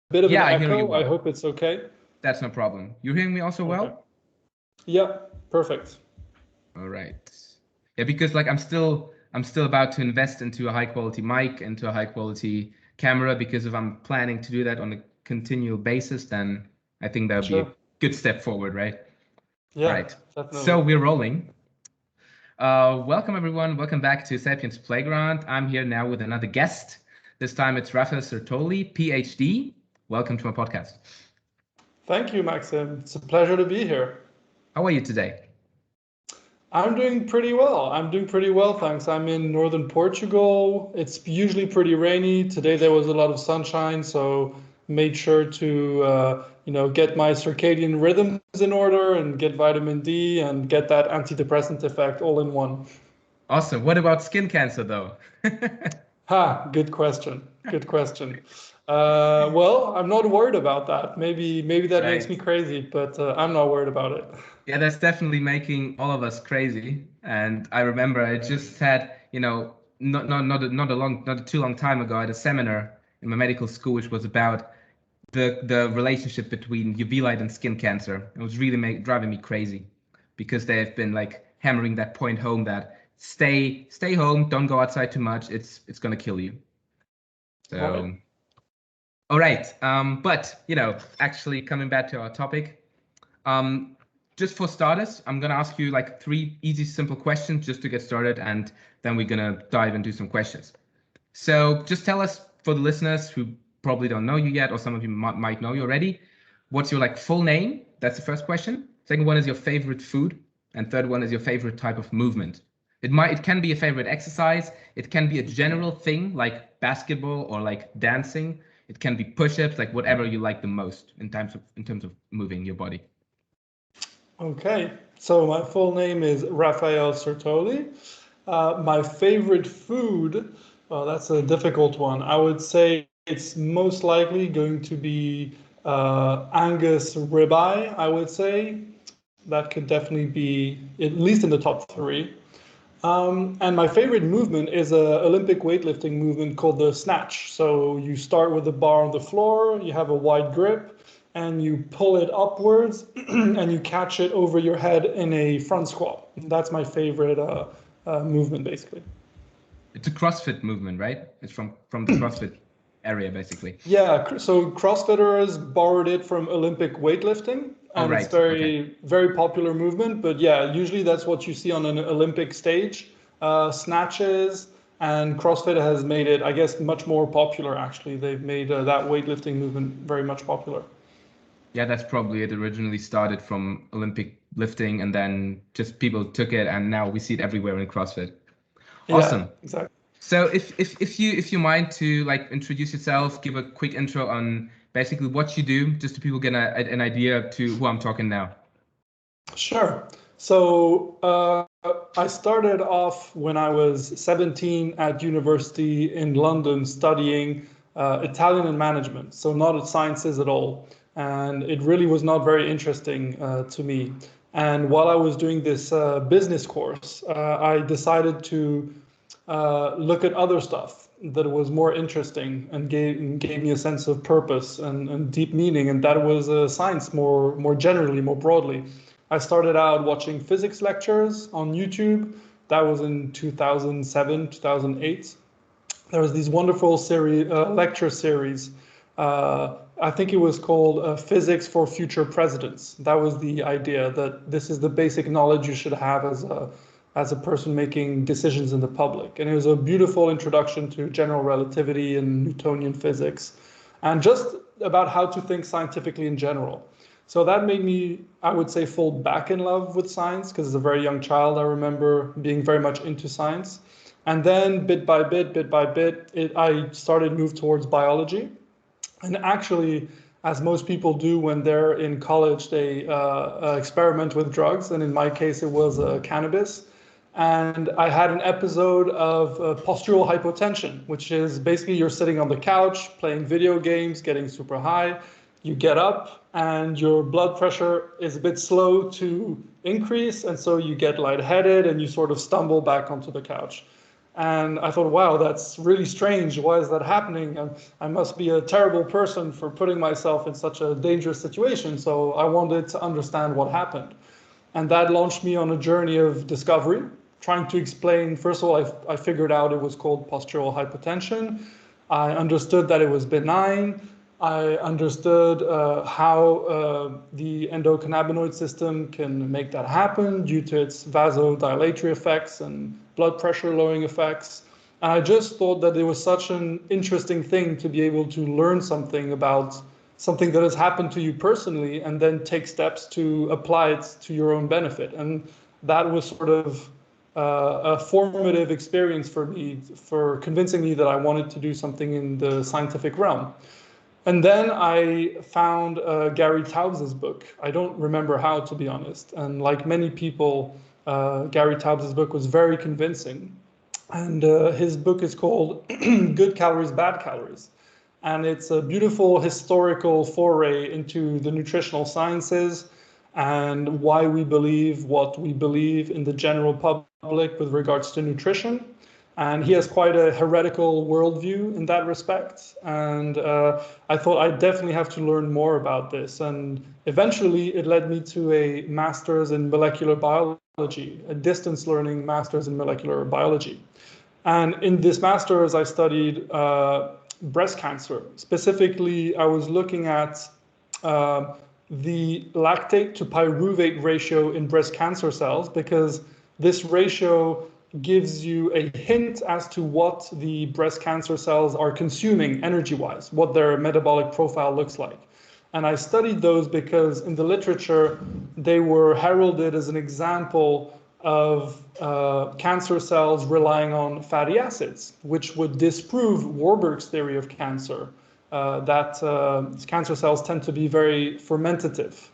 bit of an Yeah, I hear you echo. well. I hope it's okay. That's no problem. You're hearing me also Okay. well? Yeah, perfect. All right. Yeah, because like I'm still about to invest into a high quality mic, into a high quality camera, because if I'm planning to do that on a continual basis, then I think that would be a good step forward, right? Yeah, Right. definitely. So we're rolling. Welcome everyone. Welcome back to Sapiens Playground. I'm here now with another guest. This time it's Raphael Sirtoli, PhD. Welcome to my podcast. Thank you, Maxim. It's a pleasure to be here. How are you today? I'm doing pretty well, thanks. I'm in northern Portugal. It's usually pretty rainy. Today there was a lot of sunshine, so made sure to get my circadian rhythms in order and get vitamin D and get that antidepressant effect all in one. Awesome. What about skin cancer though? Ha, good question. Good question. Well, I'm not worried about that. Maybe that makes me Right. crazy, but I'm not worried about it. Yeah, that's definitely making all of us crazy. And I remember I just had, not too long time ago, I had a seminar in my medical school, which was about the relationship between UV light and skin cancer. It was really driving me crazy because they have been like hammering that point home that stay home, don't go outside too much. It's gonna kill you. So, Right. all right. But actually coming back to our topic, um, just for starters, I'm gonna ask you like 3 easy, simple questions just to get started, and then we're gonna dive into some questions. So just tell us, for the listeners who probably don't know you yet, or some of you might know you already, what's your like full name? That's the first question. Second one is your favorite food, and third one is your favorite type of movement. It can be a favorite exercise. It can be a general thing like basketball or like dancing. It can be push-ups, like whatever you like the most in terms of moving your body. Okay, so my full name is Raphael Sirtoli. My favorite food, well, that's a difficult one. I would say it's most likely going to be Angus ribeye, I would say. That could definitely be at least in the top three. And my favorite movement is a Olympic weightlifting movement called the snatch. So you start with the bar on the floor, you have a wide grip, and you pull it upwards, and you catch it over your head in a front squat. That's my favorite movement, basically. It's a CrossFit movement, right? It's from the CrossFit area, basically. Yeah, so CrossFitters borrowed it from Olympic weightlifting, Oh, and it's right. Okay. very, very popular movement. But yeah, usually that's what you see on an Olympic stage, snatches, and CrossFit has made it, I guess, much more popular, actually. They've made that weightlifting movement very much popular. Yeah, that's probably it. Originally started from Olympic lifting, and then just people took it, and now we see it everywhere in CrossFit. Yeah, Awesome. exactly. So if you mind to like introduce yourself, give a quick intro on basically what you do, just so people get an idea to who I'm talking now. Sure. So I started off when I was 17 at university in London studying Italian and management, so not at sciences at all. And it really was not very interesting to me. And while I was doing this business course, I decided to look at other stuff that was more interesting and gave me a sense of purpose and deep meaning, and that was science more generally, more broadly. I started out watching physics lectures on YouTube. That was in 2007, 2008. There was these wonderful lecture series. I think it was called Physics for Future Presidents. That was the idea that this is the basic knowledge you should have as a person making decisions in the public. And it was a beautiful introduction to general relativity and Newtonian physics, and just about how to think scientifically in general. So that made me, I would say, fall back in love with science, because as a very young child, I remember being very much into science. And then bit by bit, I started to move towards biology. And actually, as most people do when they're in college, they experiment with drugs. And in my case, it was cannabis. And I had an episode of postural hypotension, which is basically you're sitting on the couch playing video games, getting super high. You get up and your blood pressure is a bit slow to increase. And so you get lightheaded and you sort of stumble back onto the couch. And I thought, wow, that's really strange. Why is that happening? I must be a terrible person for putting myself in such a dangerous situation. So I wanted to understand what happened. And that launched me on a journey of discovery, trying to explain. First of all, I figured out it was called postural hypotension. I understood that it was benign. I understood how the endocannabinoid system can make that happen due to its vasodilatory effects and blood pressure lowering effects. And I just thought that it was such an interesting thing to be able to learn something about something that has happened to you personally and then take steps to apply it to your own benefit. And that was sort of a formative experience for me, for convincing me that I wanted to do something in the scientific realm. And then I found Gary Taubes' book. I don't remember how, to be honest. And like many people, Gary Taubes' book was very convincing. And his book is called Good Calories, Bad Calories. And it's a beautiful historical foray into the nutritional sciences and why we believe what we believe in the general public with regards to nutrition. And he has quite a heretical worldview in that respect. And I thought I definitely have to learn more about this. And eventually it led me to a master's in molecular biology, a distance learning master's in molecular biology. And in this master's, I studied breast cancer. Specifically, I was looking at the lactate to pyruvate ratio in breast cancer cells, because this ratio gives you a hint as to what the breast cancer cells are consuming energy-wise, what their metabolic profile looks like. And I studied those because in the literature, they were heralded as an example of cancer cells relying on fatty acids, which would disprove Warburg's theory of cancer, that cancer cells tend to be very fermentative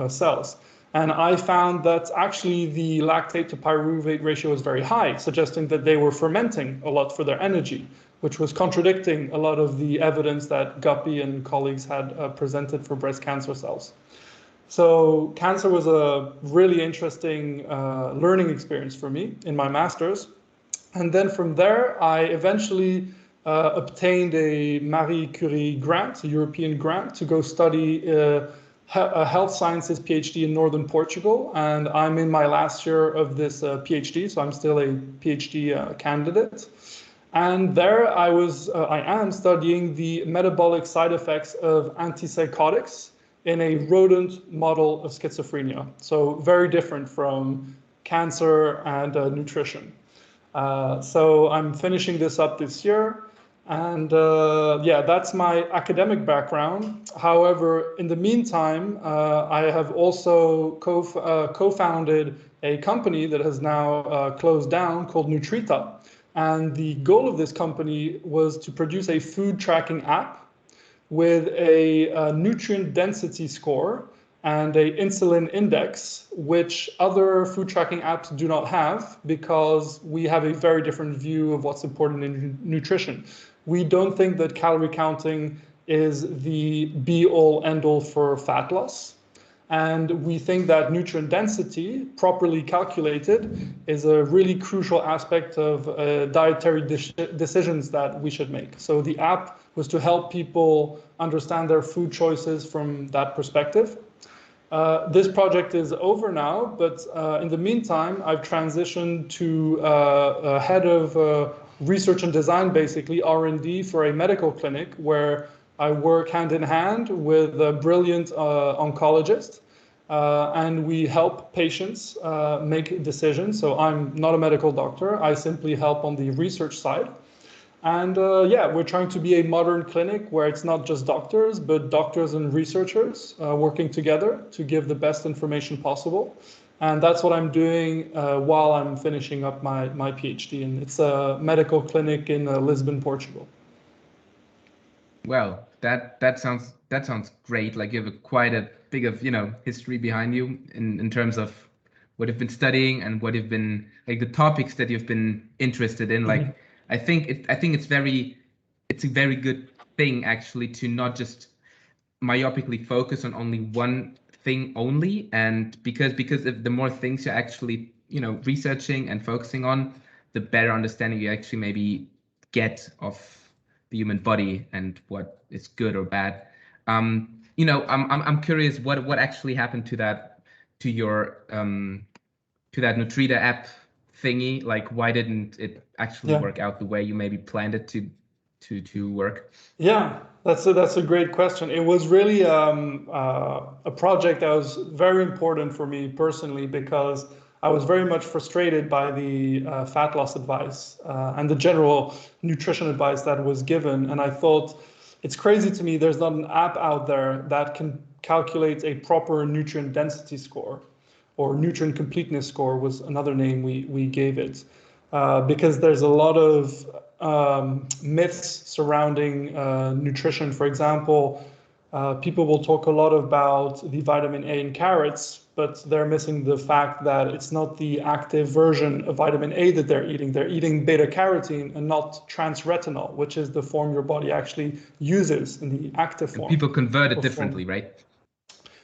cells. And I found that actually the lactate to pyruvate ratio was very high, suggesting that they were fermenting a lot for their energy, which was contradicting a lot of the evidence that Guppy and colleagues had presented for breast cancer cells. So cancer was a really interesting learning experience for me in my master's. And then from there, I eventually obtained a Marie Curie grant, a European grant, to go study a health sciences PhD in northern Portugal. And I'm in my last year of this PhD, so I'm still a PhD candidate. And there I am studying the metabolic side effects of antipsychotics in a rodent model of schizophrenia. So very different from cancer and nutrition. So I'm finishing this up this year. And yeah, that's my academic background. However, in the meantime, I have also co-founded a company that has now closed down called Nutrita. And the goal of this company was to produce a food tracking app with a nutrient density score and a insulin index, which other food tracking apps do not have, because we have a very different view of what's important in nutrition. We don't think that calorie counting is the be-all, end-all for fat loss. And we think that nutrient density, properly calculated, is a really crucial aspect of dietary decisions that we should make. So the app was to help people understand their food choices from that perspective. This project is over now, but in the meantime, I've transitioned to a head of research and design, basically R&D for a medical clinic, where I work hand in hand with a brilliant oncologist, and we help patients make decisions. So I'm not a medical doctor. I simply help on the research side. And yeah, we're trying to be a modern clinic where it's not just doctors, but doctors and researchers working together to give the best information possible. And that's what I'm doing while I'm finishing up my PhD. And it's a medical clinic in Lisbon, Portugal. Well, that sounds great. Like you have quite a big of history behind you in terms of what you've been studying and what you've been like the topics that you've been interested in. Like I think it's a very good thing actually to not just myopically focus on only one thing only, and because if the more things you're actually researching and focusing on, the better understanding you actually maybe get of the human body and what is good or bad. You know, I'm curious what actually happened to that, to your to that Nutrita app thingy. Like, why didn't it actually work out the way you maybe planned it to work? Yeah, that's a great question. It was really a project that was very important for me personally because I was very much frustrated by the fat loss advice and the general nutrition advice that was given. And I thought it's crazy to me there's not an app out there that can calculate a proper nutrient density score, or nutrient completeness score was another name we gave it, because there's a lot of myths surrounding nutrition. For example, people will talk a lot about the vitamin A in carrots, but they're missing the fact that it's not the active version of vitamin A that they're eating. They're eating beta carotene and not transretinol, which is the form your body actually uses in the active form. And people convert it differently, right?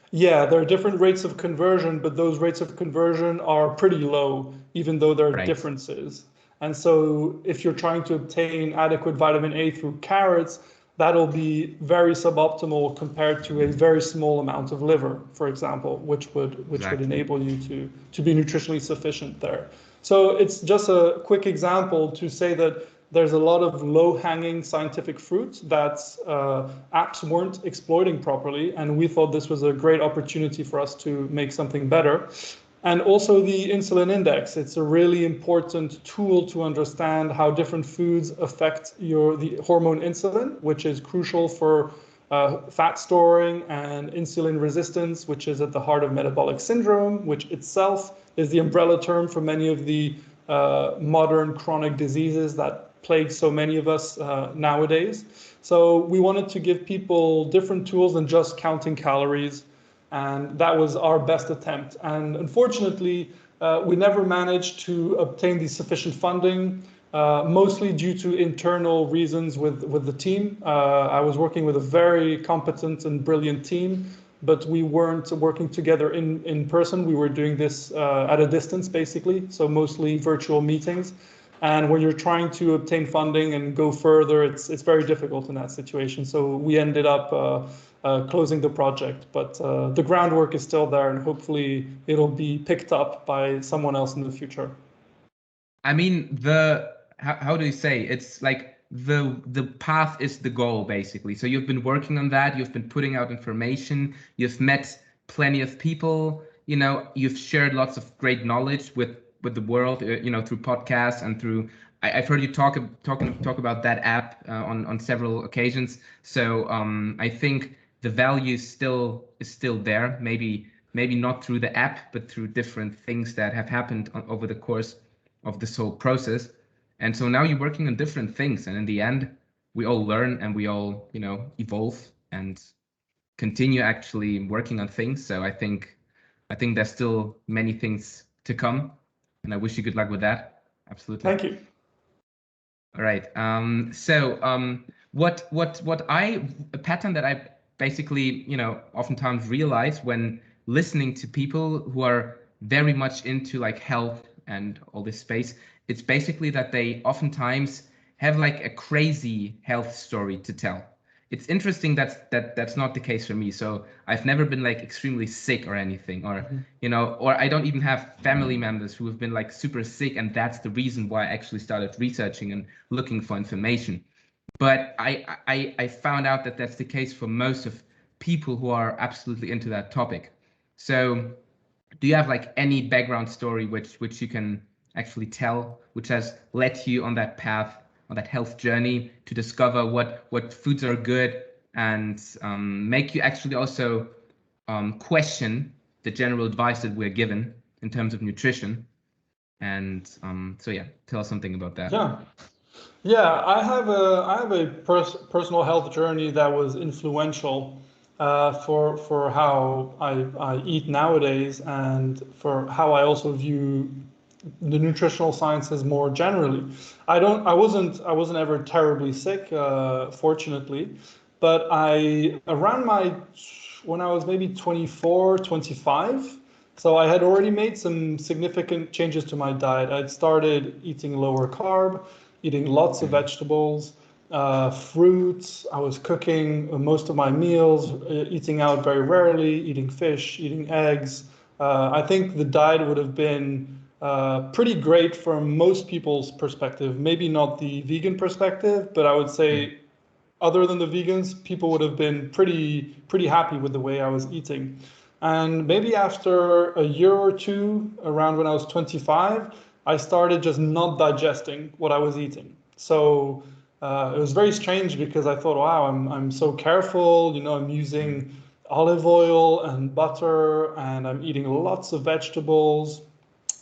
Yeah, there are different rates of conversion, but those rates of conversion are pretty low, even though there are differences. And so if you're trying to obtain adequate vitamin A through carrots, that'll be very suboptimal compared to a very small amount of liver, for example, which would enable you to be nutritionally sufficient there. So it's just a quick example to say that there's a lot of low-hanging scientific fruit that apps weren't exploiting properly, and we thought this was a great opportunity for us to make something better. And also the insulin index. It's a really important tool to understand how different foods affect the hormone insulin, which is crucial for fat storing, and insulin resistance, which is at the heart of metabolic syndrome, which itself is the umbrella term for many of the modern chronic diseases that plague so many of us nowadays. So we wanted to give people different tools than just counting calories, and that was our best attempt. And unfortunately, we never managed to obtain the sufficient funding, mostly due to internal reasons with the team. I was working with a very competent and brilliant team, but we weren't working together in person. We were doing this at a distance, basically, so mostly virtual meetings. And when you're trying to obtain funding and go further, it's very difficult in that situation. So we ended up closing the project, but the groundwork is still there, and hopefully it'll be picked up by someone else in the future. I mean, how do you say? It's like the path is the goal, basically. So you've been working on that. You've been putting out information. You've met plenty of people. You know, you've shared lots of great knowledge with the world. You know, through podcasts and through. I've heard you talk about that app on several occasions. So I think the value is still there. Maybe not through the app, but through different things that have happened over the course of this whole process. And so now you're working on different things, and in the end, we all learn and we all, you know, evolve and continue actually working on things. So I think there's still many things to come, and I wish you good luck with that. Absolutely. Thank you. All right. A pattern that I basically, you know, oftentimes realize when listening to people who are very much into like health and all this space, it's basically that they oftentimes have like a crazy health story to tell. It's interesting that's not the case for me. So I've never been like extremely sick or anything, or you know, or I don't even have family members who have been like super sick, and that's the reason why I actually started researching and looking for information. But I found out that that's the case for most of people who are absolutely into that topic. So do you have like any background story which you can actually tell, which has led you on that path, on that health journey to discover what foods are good, and make you actually also question the general advice that we're given in terms of nutrition? And so yeah, tell us something about that. Yeah, I have a personal health journey that was influential for how I eat nowadays, and for how I also view the nutritional sciences more generally. I wasn't ever terribly sick, fortunately, but when I was maybe 24, 25, So I had already made some significant changes to my diet. I'd started eating lower carb, eating lots of vegetables, fruits. I was cooking most of my meals, eating out very rarely, eating fish, eating eggs. I think the diet would have been pretty great from most people's perspective. Maybe not the vegan perspective, but I would say other than the vegans, people would have been pretty happy with the way I was eating. And maybe after a year or two, around when I was 25, I started just not digesting what I was eating. So it was very strange because I thought, wow, I'm so careful. You know, I'm using olive oil and butter, and I'm eating lots of vegetables,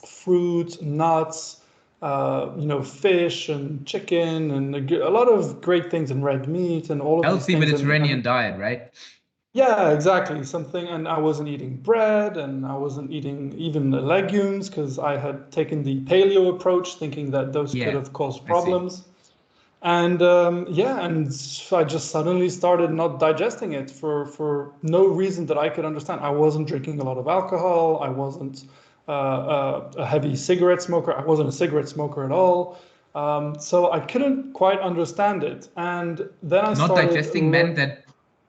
fruit, nuts, you know, fish and chicken and a lot of great things and red meat and all of these Healthy things. Mediterranean diet, right? Yeah, exactly. Something, and I wasn't eating bread and I wasn't eating even the legumes because I had taken the paleo approach, thinking that those could Yeah, have caused I see. problems. And yeah, and I just suddenly started not digesting it for no reason that I could understand. I wasn't drinking a lot of alcohol. I wasn't a heavy cigarette smoker. I wasn't a cigarette smoker at all. So I couldn't quite understand it. And then I Not started digesting meant learn.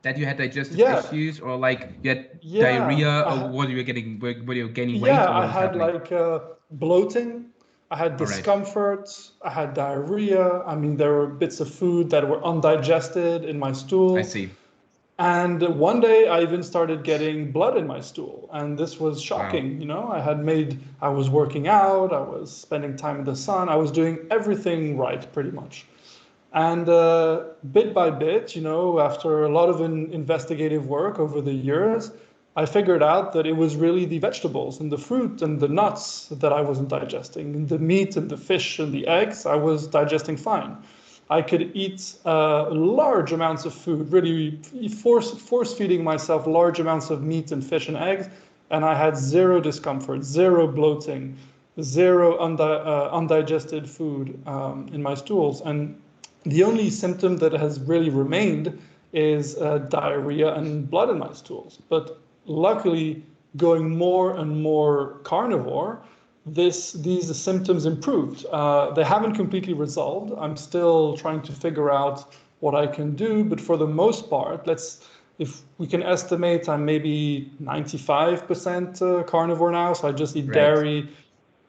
that you had digestive Yeah, issues, or like you had yeah. diarrhea, I or had, what you were getting, were you gaining weight, yeah, or I what was had happening? like bloating. I had All right, discomfort. I had diarrhea. I mean, there were bits of food that were undigested in my I stool. see. And one day I even started getting blood in my stool. And this was Wow. shocking. You know, I was working out, I was spending time in the sun, I was doing everything right pretty much. And bit by bit, you know, after a lot of investigative work over the years, I figured out that it was really the vegetables and the fruit and the nuts that I wasn't digesting. And the meat and the fish and the eggs, I was digesting fine. I could eat large amounts of food, really force feeding myself large amounts of meat and fish and eggs, and I had zero discomfort, zero bloating, zero undigested food in my stools. And the only symptom that has really remained is diarrhea and blood in my stools. But luckily, going more and more carnivore, these symptoms improved. They haven't completely resolved. I'm still trying to figure out what I can do, but for the most part, if we can estimate, I'm maybe 95% carnivore now. So I just eat Right. dairy,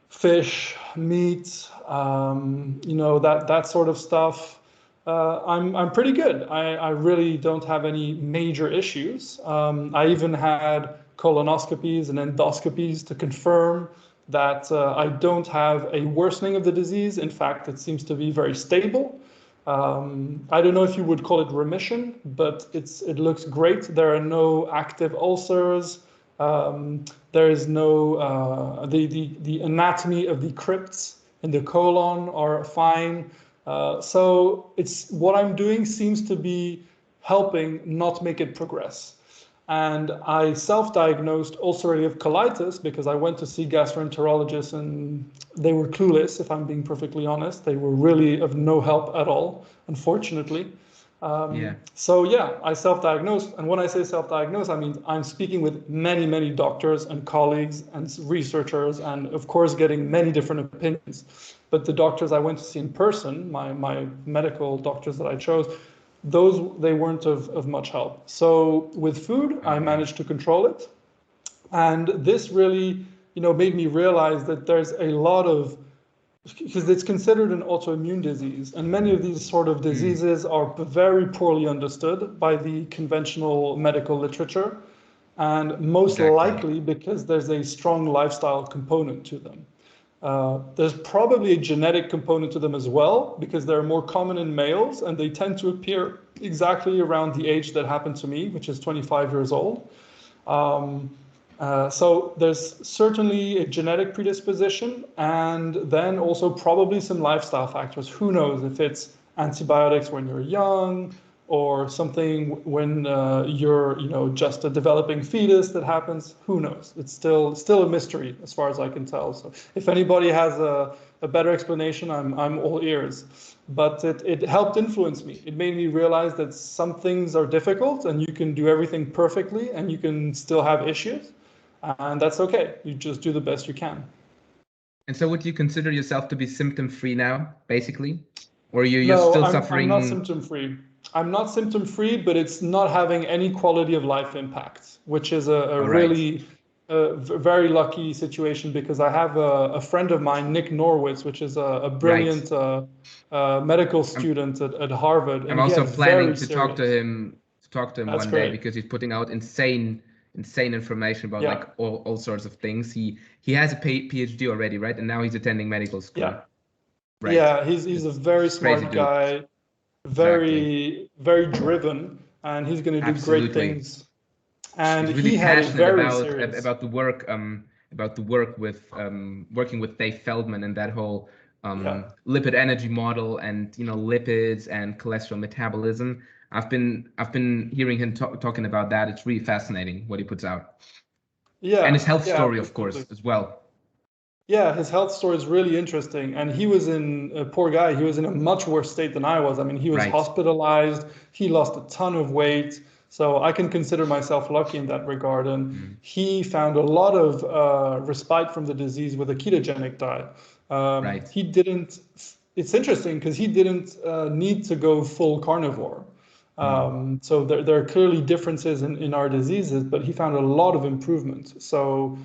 fish, meat, you know, that sort of stuff. I'm pretty good. I really don't have any major issues. I even had colonoscopies and endoscopies to confirm that I don't have a worsening of the disease. In fact, it seems to be very stable. I don't know if you would call it remission, but it looks great. There are no active ulcers. There is no the anatomy of the crypts in the colon are fine. So it's what I'm doing seems to be helping not make it progress. And I self-diagnosed ulcerative colitis because I went to see gastroenterologists and they were clueless, if I'm being perfectly honest. They were really of no help at all, unfortunately. Yeah. So yeah, I self-diagnosed. And when I say self-diagnosed, I mean I'm speaking with many, many doctors and colleagues and researchers, and of course getting many different opinions. But the doctors I went to see in person, my medical doctors that I chose, those they weren't of much help. So with food, I Okay. managed to control it, and this really, you know, made me realize that there's a lot of because it's considered an autoimmune disease, and many of these sort of Mm, diseases are very poorly understood by the conventional medical literature, and most exactly. likely because there's a strong lifestyle component to them. There's probably a genetic component to them as well, because they're more common in males and they tend to appear exactly around the age that happened to me, which is 25 years old. Um, so there's certainly a genetic predisposition, and then also probably some lifestyle factors. Who knows if it's antibiotics when you're young, or something when you're, you know, just a developing fetus that happens. Who knows? It's still a mystery as far as I can tell. So if anybody has a better explanation, I'm all ears. But it helped influence me. It made me realize that some things are difficult and you can do everything perfectly and you can still have issues. and that's okay. You just do the best you can. And so would you consider yourself to be symptom-free now, basically? Or you're No, still I'm suffering? not symptom-free. I'm not symptom-free, but it's not having any quality of life impact, which is a Right. really very lucky situation, because I have a friend of mine, Nick Norwitz, which is a Right. brilliant medical student at Harvard, I'm and he also has planning very to talk to serious. him That's one day, great. because he's putting out insane information about Yeah, like all sorts of things. He has a PhD already, right? And now he's attending medical school. yeah, Right. yeah. He's a very It's crazy smart dude. guy, Exactly. very driven, and he's going to do great Absolutely. things. And He's really he had it passionate very serious. about the work with working with Dave Feldman and that whole Yeah. lipid energy model, and lipids and cholesterol metabolism. I've been hearing him talking about that. It's really fascinating what he puts out, and his Yeah, health yeah, story, of course, absolutely. as well. Yeah, his health story is really interesting. And he was a poor guy, he was in a much worse state than I was. I mean, he was Right. hospitalized, he lost a ton of weight. So I can consider myself lucky in that regard. And Mm. he found a lot of respite from the disease with a ketogenic diet. Right. He didn't, it's interesting because he didn't need to go full carnivore. Mm. So there are clearly differences in our diseases, but he found a lot of improvement. So,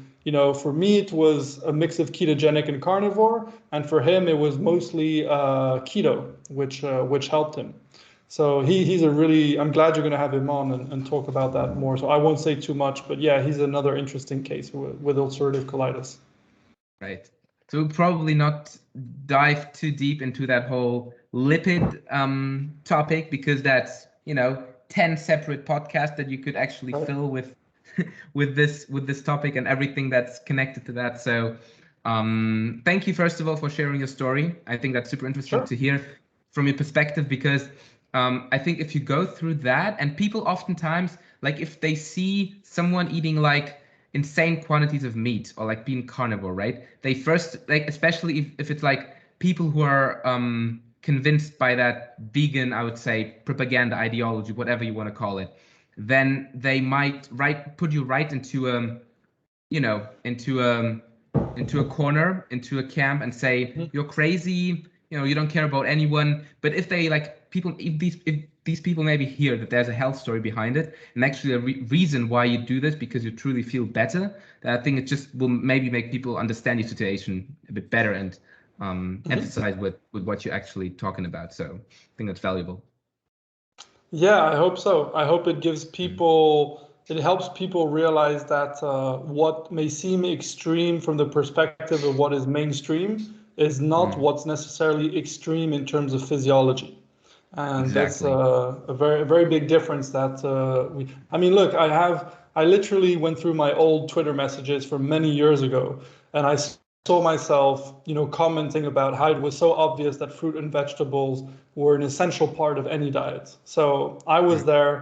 for me, it was a mix of ketogenic and carnivore, and for him, it was mostly keto, which helped him. So he's a really, I'm glad you're going to have him on and talk about that more. So I won't say too much, but yeah, he's another interesting case with ulcerative colitis. Right. So we'll probably not dive too deep into that whole lipid topic, because that's 10 separate podcasts that you could actually Right. fill with with this topic and everything that's connected to that. So thank you first of all for sharing your story. I think that's super interesting Sure. to hear from your perspective, because I think if you go through that, and people oftentimes, like, if they see someone eating like insane quantities of meat or like being carnivore, right? They first, like, especially if it's like people who are convinced by that vegan, I would say, propaganda ideology, whatever you want to call it, then they might put you right into you know into into a corner, into a camp, and say Mhm. you're crazy, you don't care about anyone. But if they, like, people, if these people maybe hear that there's a health story behind it, and actually a reason why you do this because you truly feel better, then I think it just will maybe make people understand your situation a bit better, and Mhm. emphasize with what you're actually talking about. So I think that's valuable. Yeah, I hope so. I hope it gives Mm. people, it helps people realize that what may seem extreme from the perspective of what is mainstream is not Mm. what's necessarily extreme in terms of physiology. And that's Exactly. a very big difference that I mean, look, I literally went through my old Twitter messages from many years ago, and I saw myself, commenting about how it was so obvious that fruit and vegetables were an essential part of any diet. So I was Mm. there.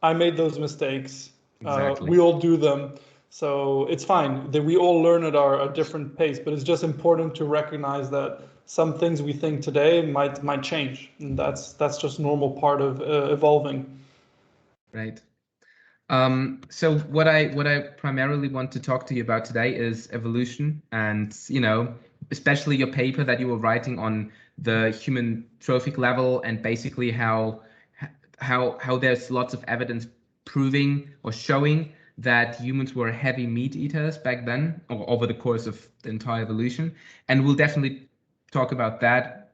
I made those mistakes. Exactly. We all do them. So it's fine that we all learn at our a different pace, but it's just important to recognize that some things we think today might change, and that's just normal part of evolving. Right. So what I primarily want to talk to you about today is evolution, and especially your paper that you were writing on the human trophic level, and basically how there's lots of evidence proving or showing that humans were heavy meat eaters back then, or over the course of the entire evolution. And we'll definitely talk about that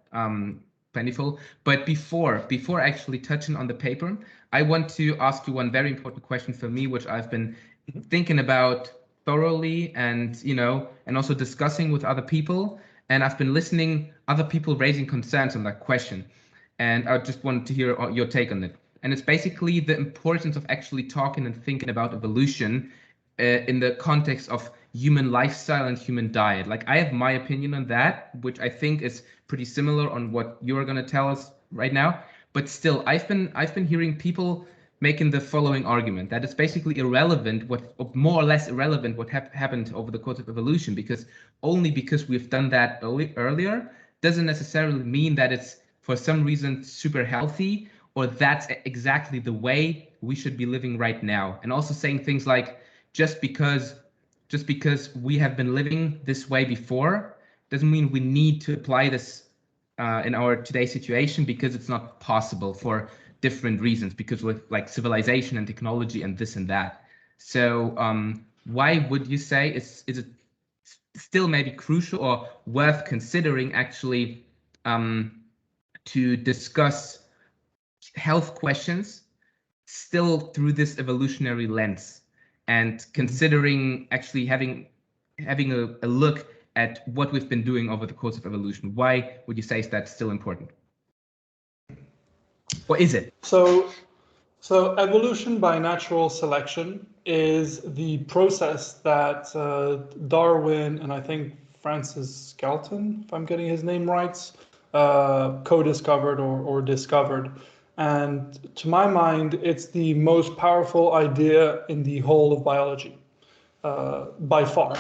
plentiful. But before actually touching on the paper, I want to ask you one very important question for me, which I've been thinking about thoroughly, and and also discussing with other people. And I've been listening other people raising concerns on that question, and I just wanted to hear your take on it. And it's basically the importance of actually talking and thinking about evolution in the context of human lifestyle and human diet. Like, I have my opinion on that, which I think is pretty similar on what you're going to tell us right now. But still, I've been hearing people making the following argument that it's basically irrelevant, what, or more or less irrelevant, what happened over the course of evolution, because only because we've done that earlier doesn't necessarily mean that it's for some reason super healthy, or that's exactly the way we should be living right now. And also saying things like, just because just because we have been living this way before doesn't mean we need to apply this in our today's situation, because it's not possible for different reasons, because with like civilization and technology and this and that. So why would you say is it still maybe crucial or worth considering actually to discuss health questions still through this evolutionary lens, and considering actually having a look at what we've been doing over the course of evolution? Why would you say is that still important? Or is it? So evolution by natural selection is the process that Darwin and I think Francis Galton, if I'm getting his name right, co-discovered or discovered. And to my mind, it's the most powerful idea in the whole of biology, by far.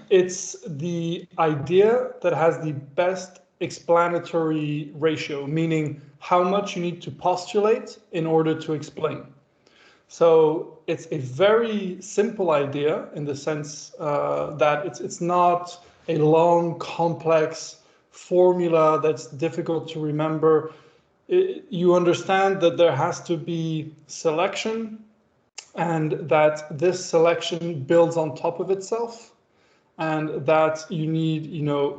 It's the idea that has the best explanatory ratio, meaning how much you need to postulate in order to explain. So it's a very simple idea in the sense that it's not a long, complex formula that's difficult to remember. You understand that there has to be selection, and that this selection builds on top of itself, and that you need,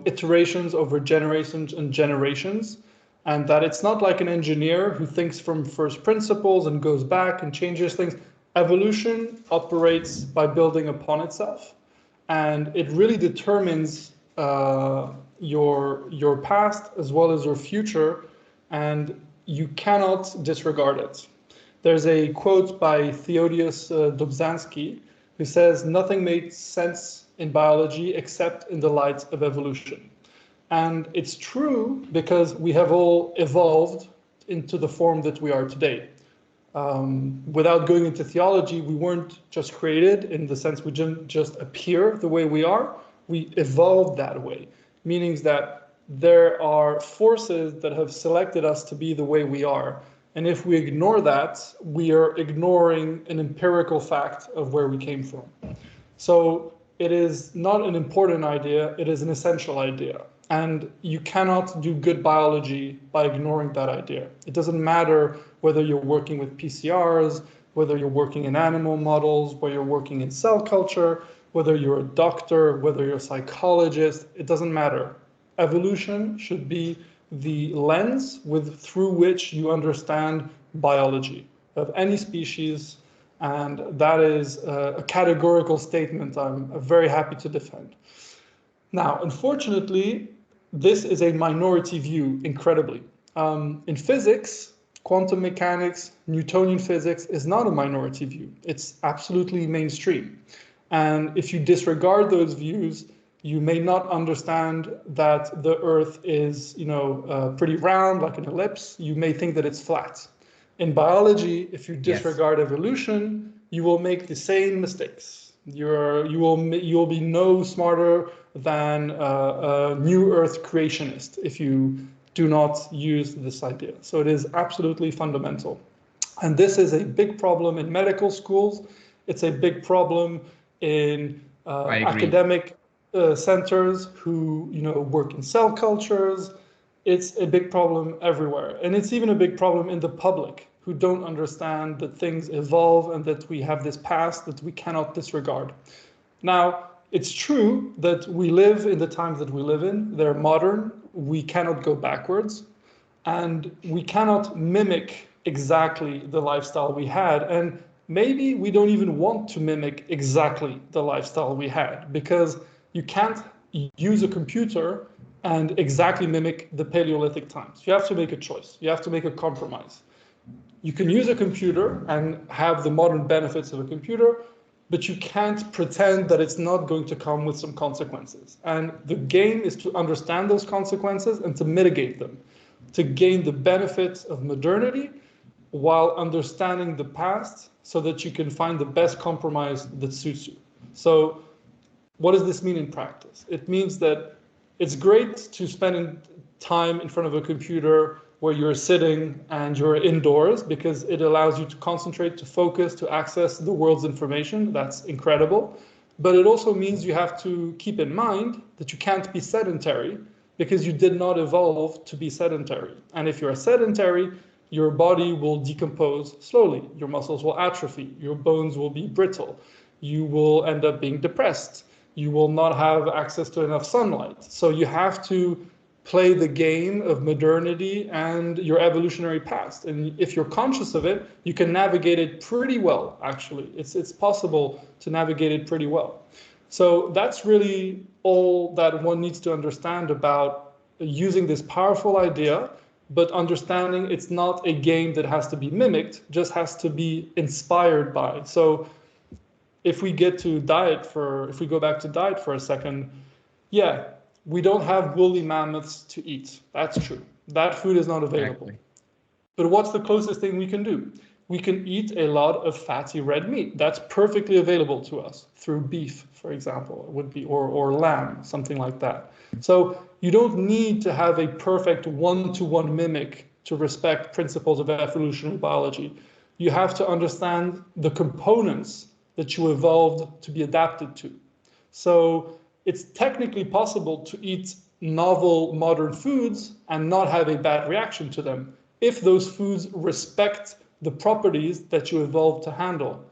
iterations over generations and generations, and that it's not like an engineer who thinks from first principles and goes back and changes things. Evolution operates by building upon itself, and it really determines your past as well as your future, and you cannot disregard it. There's a quote by Theodosius Dobzhansky who says, "Nothing makes sense in biology except in the light of evolution." And it's true because we have all evolved into the form that we are today. Without going into theology, we weren't just created in the sense we didn't just appear the way we are, we evolved that way, meaning that there are forces that have selected us to be the way we are. And if we ignore that, we are ignoring an empirical fact of where we came from. So it is not an important idea, it is an essential idea. And you cannot do good biology by ignoring that idea. It doesn't matter whether you're working with PCRs, whether you're working in animal models, whether you're working in cell culture, whether you're a doctor, whether you're a psychologist, it doesn't matter. Evolution should be the lens through which you understand biology of any species, and that is a categorical statement I'm very happy to defend. Now, unfortunately, this is a minority view, incredibly. In physics, quantum mechanics, Newtonian physics is not a minority view. It's absolutely mainstream. And if you disregard those views, you may not understand that the Earth is, pretty round, like an ellipse. You may think that it's flat. In biology, if you disregard evolution, you will make the same mistakes. You will be no smarter than a new Earth creationist if you do not use this idea. So it is absolutely fundamental. And this is a big problem in medical schools. It's a big problem in academic centers who work in cell cultures. It's a big problem everywhere. And it's even a big problem in the public, who don't understand that things evolve and that we have this past that we cannot disregard. Now, it's true that we live in the times that we live in. They're modern. We cannot go backwards. And we cannot mimic exactly the lifestyle we had. And maybe we don't even want to mimic exactly the lifestyle we had, because you can't use a computer and exactly mimic the Paleolithic times. You have to make a choice. You have to make a compromise. You can use a computer and have the modern benefits of a computer, but you can't pretend that it's not going to come with some consequences. And the game is to understand those consequences and to mitigate them, to gain the benefits of modernity while understanding the past, so that you can find the best compromise that suits you. So what does this mean in practice? It means that it's great to spend time in front of a computer where you're sitting and you're indoors, because it allows you to concentrate, to focus, to access the world's information. That's incredible. But it also means you have to keep in mind that you can't be sedentary, because you did not evolve to be sedentary. And if you're sedentary, your body will decompose slowly. Your muscles will atrophy. Your bones will be brittle. You will end up being depressed. You will not have access to enough sunlight. So you have to play the game of modernity and your evolutionary past. And if you're conscious of it, you can navigate it pretty well, actually. It's possible to navigate it pretty well. So that's really all that one needs to understand about using this powerful idea, but understanding it's not a game that has to be mimicked, just has to be inspired by. So if we go back to diet for a second, yeah, we don't have woolly mammoths to eat. That's true. That food is not available. Exactly. But what's the closest thing we can do? We can eat a lot of fatty red meat. That's perfectly available to us through beef, for example, would be, or lamb, something like that. So you don't need to have a perfect one-to-one mimic to respect principles of evolutionary biology. You have to understand the components that you evolved to be adapted to. So it's technically possible to eat novel modern foods and not have a bad reaction to them if those foods respect the properties that you evolved to handle.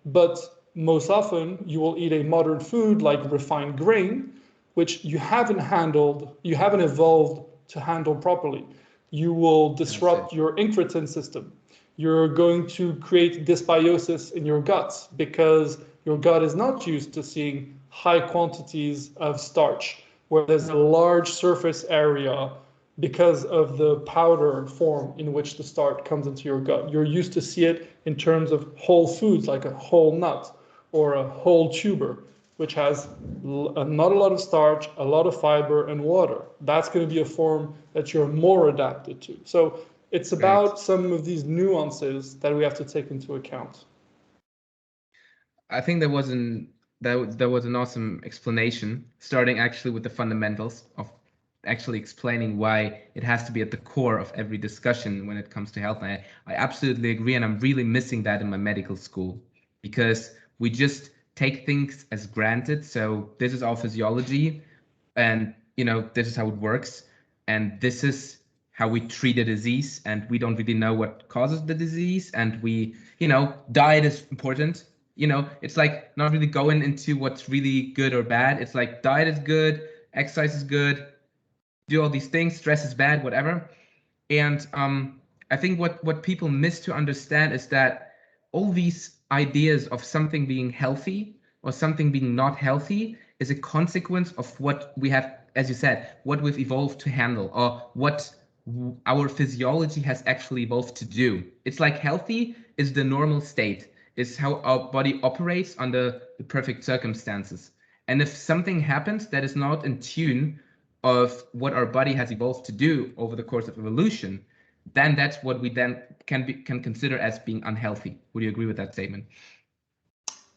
But most often you will eat a modern food like refined grain, which you haven't evolved to handle properly. You will disrupt your incretin system. You're going to create dysbiosis in your guts because your gut is not used to seeing high quantities of starch, where there's a large surface area because of the powder form in which the starch comes into your gut. You're used to see it in terms of whole foods, like a whole nut or a whole tuber, which has not a lot of starch, a lot of fiber and water. That's going to be a form that you're more adapted to. So it's about some of these nuances that we have to take into account. I think there was an awesome explanation, starting actually with the fundamentals of actually explaining why it has to be at the core of every discussion when it comes to health. And I absolutely agree, and I'm really missing that in my medical school, because we just take things as granted. So this is our physiology, and this is how it works, and this is how we treat a disease, and we don't really know what causes the disease. And we, diet is important. It's like not really going into what's really good or bad. It's like diet is good, exercise is good, do all these things, stress is bad, whatever. And I think what people miss to understand is that all these ideas of something being healthy or something being not healthy is a consequence of what we have, as you said, what we've evolved to handle, or what our physiology has actually evolved to do. It's like healthy is the normal state, is how our body operates under the perfect circumstances. And if something happens that is not in tune of what our body has evolved to do over the course of evolution, then that's what we then can consider as being unhealthy. Would you agree with that statement?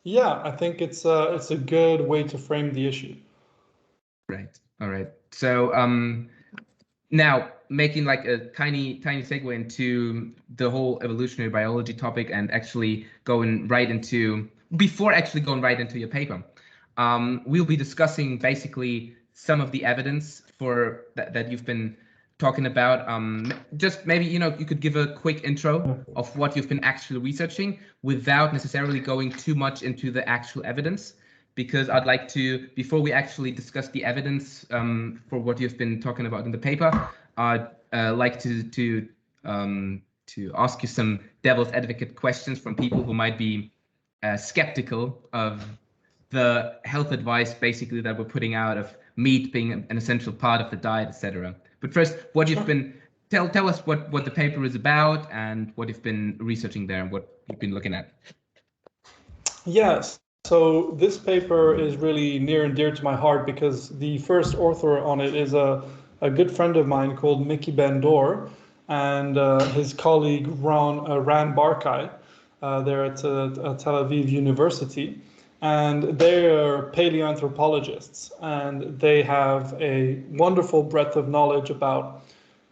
Yeah, I think it's a good way to frame the issue. Right. All right. So now making like a tiny segue into the whole evolutionary biology topic, and actually going right into, before actually going right into your paper, we'll be discussing basically some of the evidence for that you've been talking about. Just maybe you could give a quick intro of what you've been actually researching without necessarily going too much into the actual evidence, because I'd like to, before we actually discuss the evidence for what you've been talking about in the paper, I'd like to ask you some devil's advocate questions from people who might be skeptical of the health advice basically that we're putting out, of meat being an essential part of the diet, etc. But first, what you've been tell us what the paper is about and what you've been researching there and what you've been looking at. Yes. So this paper is really near and dear to my heart because the first author on it is a good friend of mine called Miki Ben-Dor, and his colleague Ran Barkai. They're at Tel Aviv University, and they are paleoanthropologists, and they have a wonderful breadth of knowledge about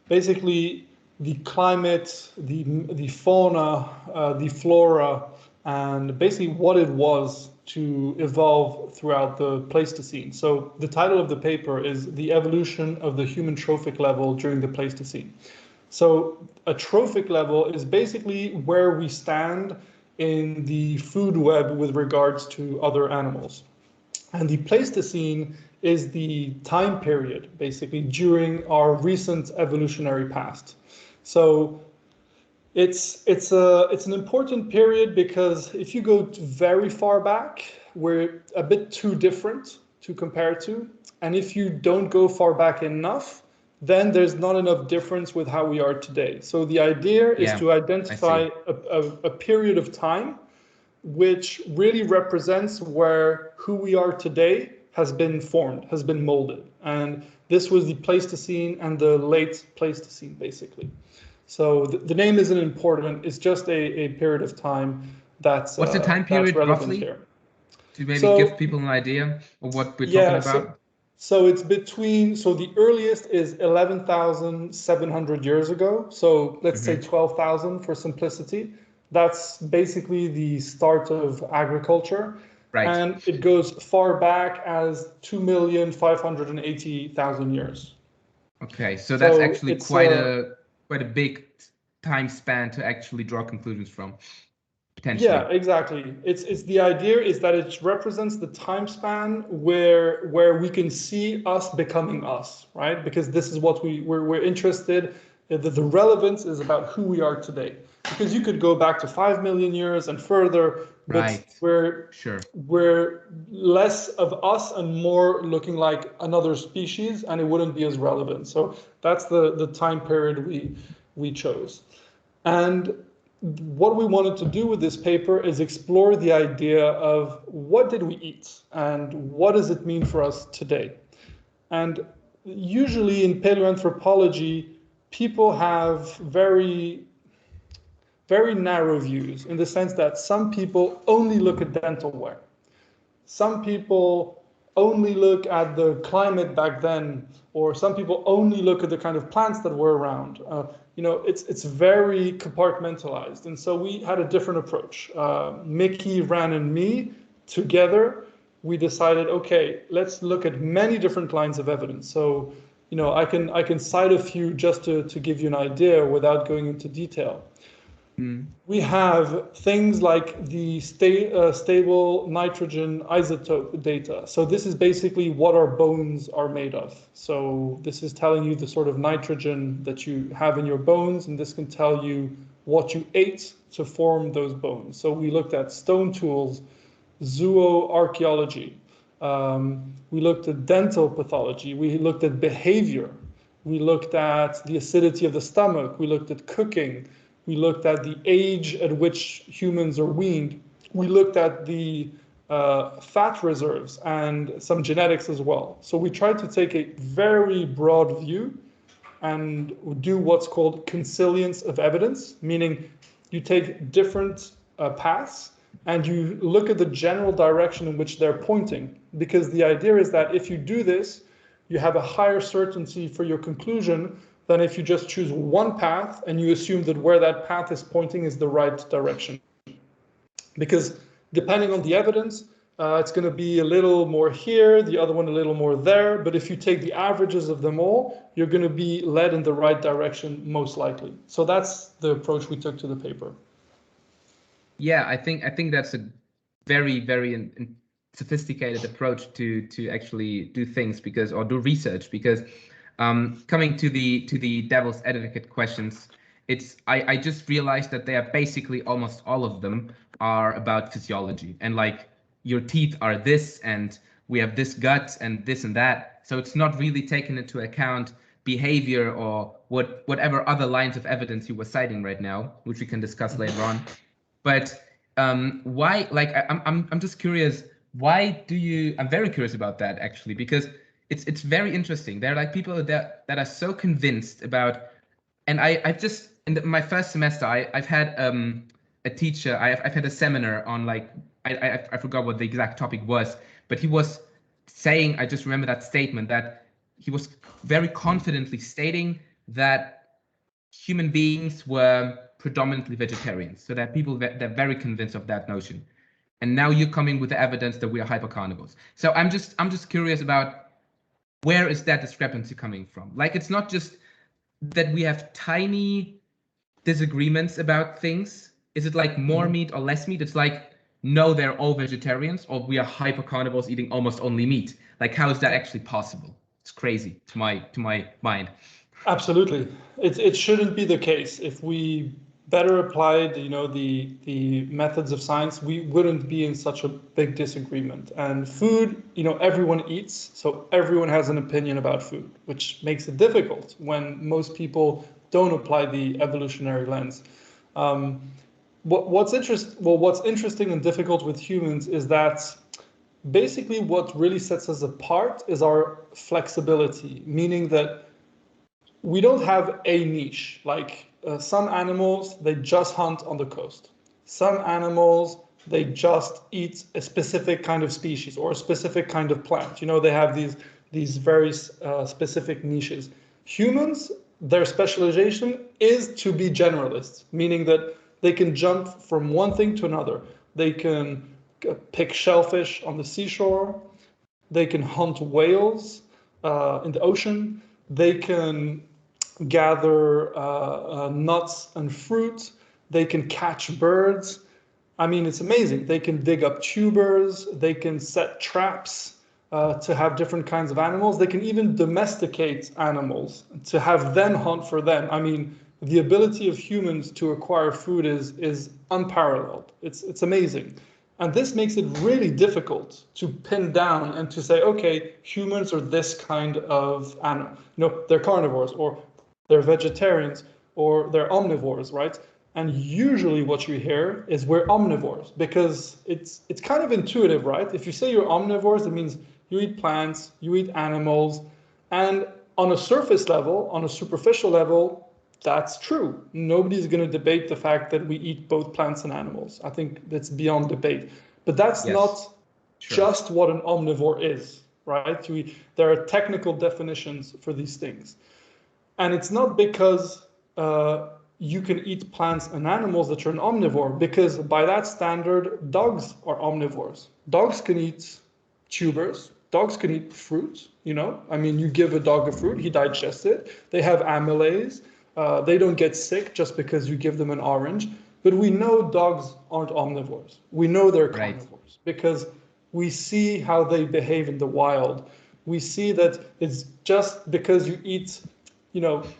basically the climate, the fauna, the flora, and basically what it was to evolve throughout the Pleistocene. So the title of the paper is The Evolution of the Human Trophic Level During the Pleistocene. So a trophic level is basically where we stand in the food web with regards to other animals. And the Pleistocene is the time period, basically, during our recent evolutionary past. So it's an important period because if you go very far back, we're a bit too different to compare to. And if you don't go far back enough, then there's not enough difference with how we are today. So the idea is to identify a period of time which really represents where who we are today has been formed, has been molded. And this was the Pleistocene and the late Pleistocene, basically. So the name isn't important, it's just a period of time that's what's the time period roughly here. To maybe give people an idea of what we're talking about? So it's between, so the earliest is 11,700 years ago. So let's say 12,000 for simplicity. That's basically the start of agriculture. Right. And it goes far back as 2,580,000 years. Okay, so that's actually quite a big time span to actually draw conclusions from. Yeah, exactly. It's the idea is that it represents the time span where we can see us becoming us, right? Because this is what we're interested in. The relevance is about who we are today. Because you could go back to 5 million years and further, but we're less of us and more looking like another species, and it wouldn't be as relevant. So that's the time period we chose. And what we wanted to do with this paper is explore the idea of what did we eat and what does it mean for us today. And usually in paleoanthropology, people have very narrow views in the sense that some people only look at dental wear. Some people only look at the climate back then, or some people only look at the kind of plants that were around. It's very compartmentalized. And so we had a different approach. Miki, Ran, and me together, we decided, okay, let's look at many different lines of evidence. So, I can cite a few just to give you an idea without going into detail. We have things like the stable nitrogen isotope data. So this is basically what our bones are made of. So this is telling you the sort of nitrogen that you have in your bones, and this can tell you what you ate to form those bones. So we looked at stone tools, zooarchaeology. We looked at dental pathology. We looked at behavior. We looked at the acidity of the stomach. We looked at cooking. We looked at the age at which humans are weaned. We looked at the fat reserves and some genetics as well. So we tried to take a very broad view and do what's called consilience of evidence, meaning you take different paths and you look at the general direction in which they're pointing. Because the idea is that if you do this, you have a higher certainty for your conclusion than if you just choose one path and you assume that where that path is pointing is the right direction. Because depending on the evidence, it's going to be a little more here, the other one a little more there. But if you take the averages of them all, you're going to be led in the right direction, most likely. So that's the approach we took to the paper. Yeah, I think that's a very, very sophisticated approach to actually do things or do research, because coming to the devil's advocate questions, I just realized that they are basically almost all of them are about physiology, and like your teeth are this, and we have this gut and this and that. So it's not really taken into account behavior or whatever other lines of evidence you were citing right now, which we can discuss later on. But why? Like I'm just curious. Why do you? I'm very curious about that actually, because it's very interesting. There are like people that are so convinced about, and I've just in my first semester I've had a teacher. I've had a seminar on like I forgot what the exact topic was, but he was saying, I just remember that statement, that he was very confidently stating that human beings were predominantly vegetarians. So there are people that they're very convinced of that notion. And now you're coming with the evidence that we are hypercarnivores. So I'm just curious about where is that discrepancy coming from? Like, it's not just that we have tiny disagreements about things. Is it like more meat or less meat? It's like, no, they're all vegetarians, or we are hypercarnivores eating almost only meat. Like, how is that actually possible? It's crazy to my mind. Absolutely. It shouldn't be the case. If we better applied, the methods of science, we wouldn't be in such a big disagreement. And food, everyone eats, so everyone has an opinion about food, which makes it difficult when most people don't apply the evolutionary lens. What's interesting and difficult with humans is that basically what really sets us apart is our flexibility, meaning that we don't have a niche. Like some animals, they just hunt on the coast. Some animals, they just eat a specific kind of species or a specific kind of plant. They have these very specific niches. Humans, their specialization is to be generalists, meaning that they can jump from one thing to another. They can pick shellfish on the seashore. They can hunt whales in the ocean. They can gather nuts and fruit. They can catch birds. I mean, it's amazing. They can dig up tubers. They can set traps to have different kinds of animals. They can even domesticate animals to have them hunt for them. I mean, the ability of humans to acquire food is unparalleled. It's amazing. And this makes it really difficult to pin down and to say, okay, humans are this kind of animal. They're carnivores, or they're vegetarians, or they're omnivores, right? And usually what you hear is we're omnivores, because it's kind of intuitive, right? If you say you're omnivores, it means you eat plants, you eat animals, and on a surface level, on a superficial level, that's true. Nobody's going to debate the fact that we eat both plants and animals. I think that's beyond debate. But that's not just what an omnivore is, right? There are technical definitions for these things. And it's not because you can eat plants and animals that you're an omnivore, because by that standard, dogs are omnivores. Dogs can eat tubers. Dogs can eat fruit, I mean, you give a dog a fruit, he digests it. They have amylase. They don't get sick just because you give them an orange. But we know dogs aren't omnivores. We know they're carnivores because we see how they behave in the wild. We see that it's just because you eat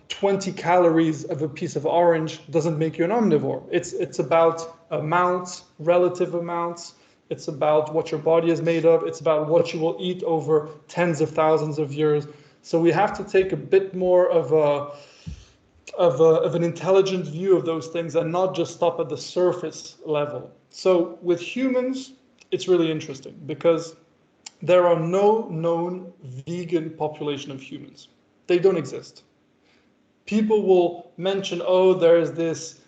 20 calories of a piece of orange doesn't make you an omnivore. It's about amounts, relative amounts. It's about what your body is made of. It's about what you will eat over tens of thousands of years. So we have to take a bit more of an intelligent view of those things and not just stop at the surface level. So with humans, it's really interesting because there are no known vegan population of humans. They don't exist. People will mention, oh, there's this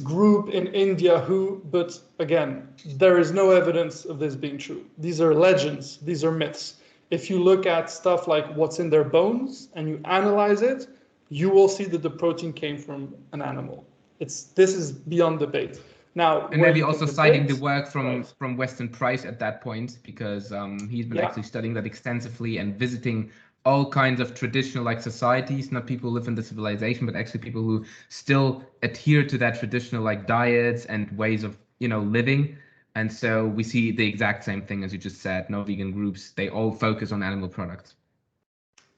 group in India but again, there is no evidence of this being true. These are legends, these are myths. If you look at stuff like what's in their bones and you analyze it, you will see that the protein came from an animal. This is beyond debate. Now, and maybe also citing the work from Weston Price at that point, because he's been actually studying that extensively and visiting all kinds of traditional societies, not people who live in the civilization, but actually people who still adhere to that traditional diets and ways of living. And so we see the exact same thing as you just said. No vegan groups, they all focus on animal products.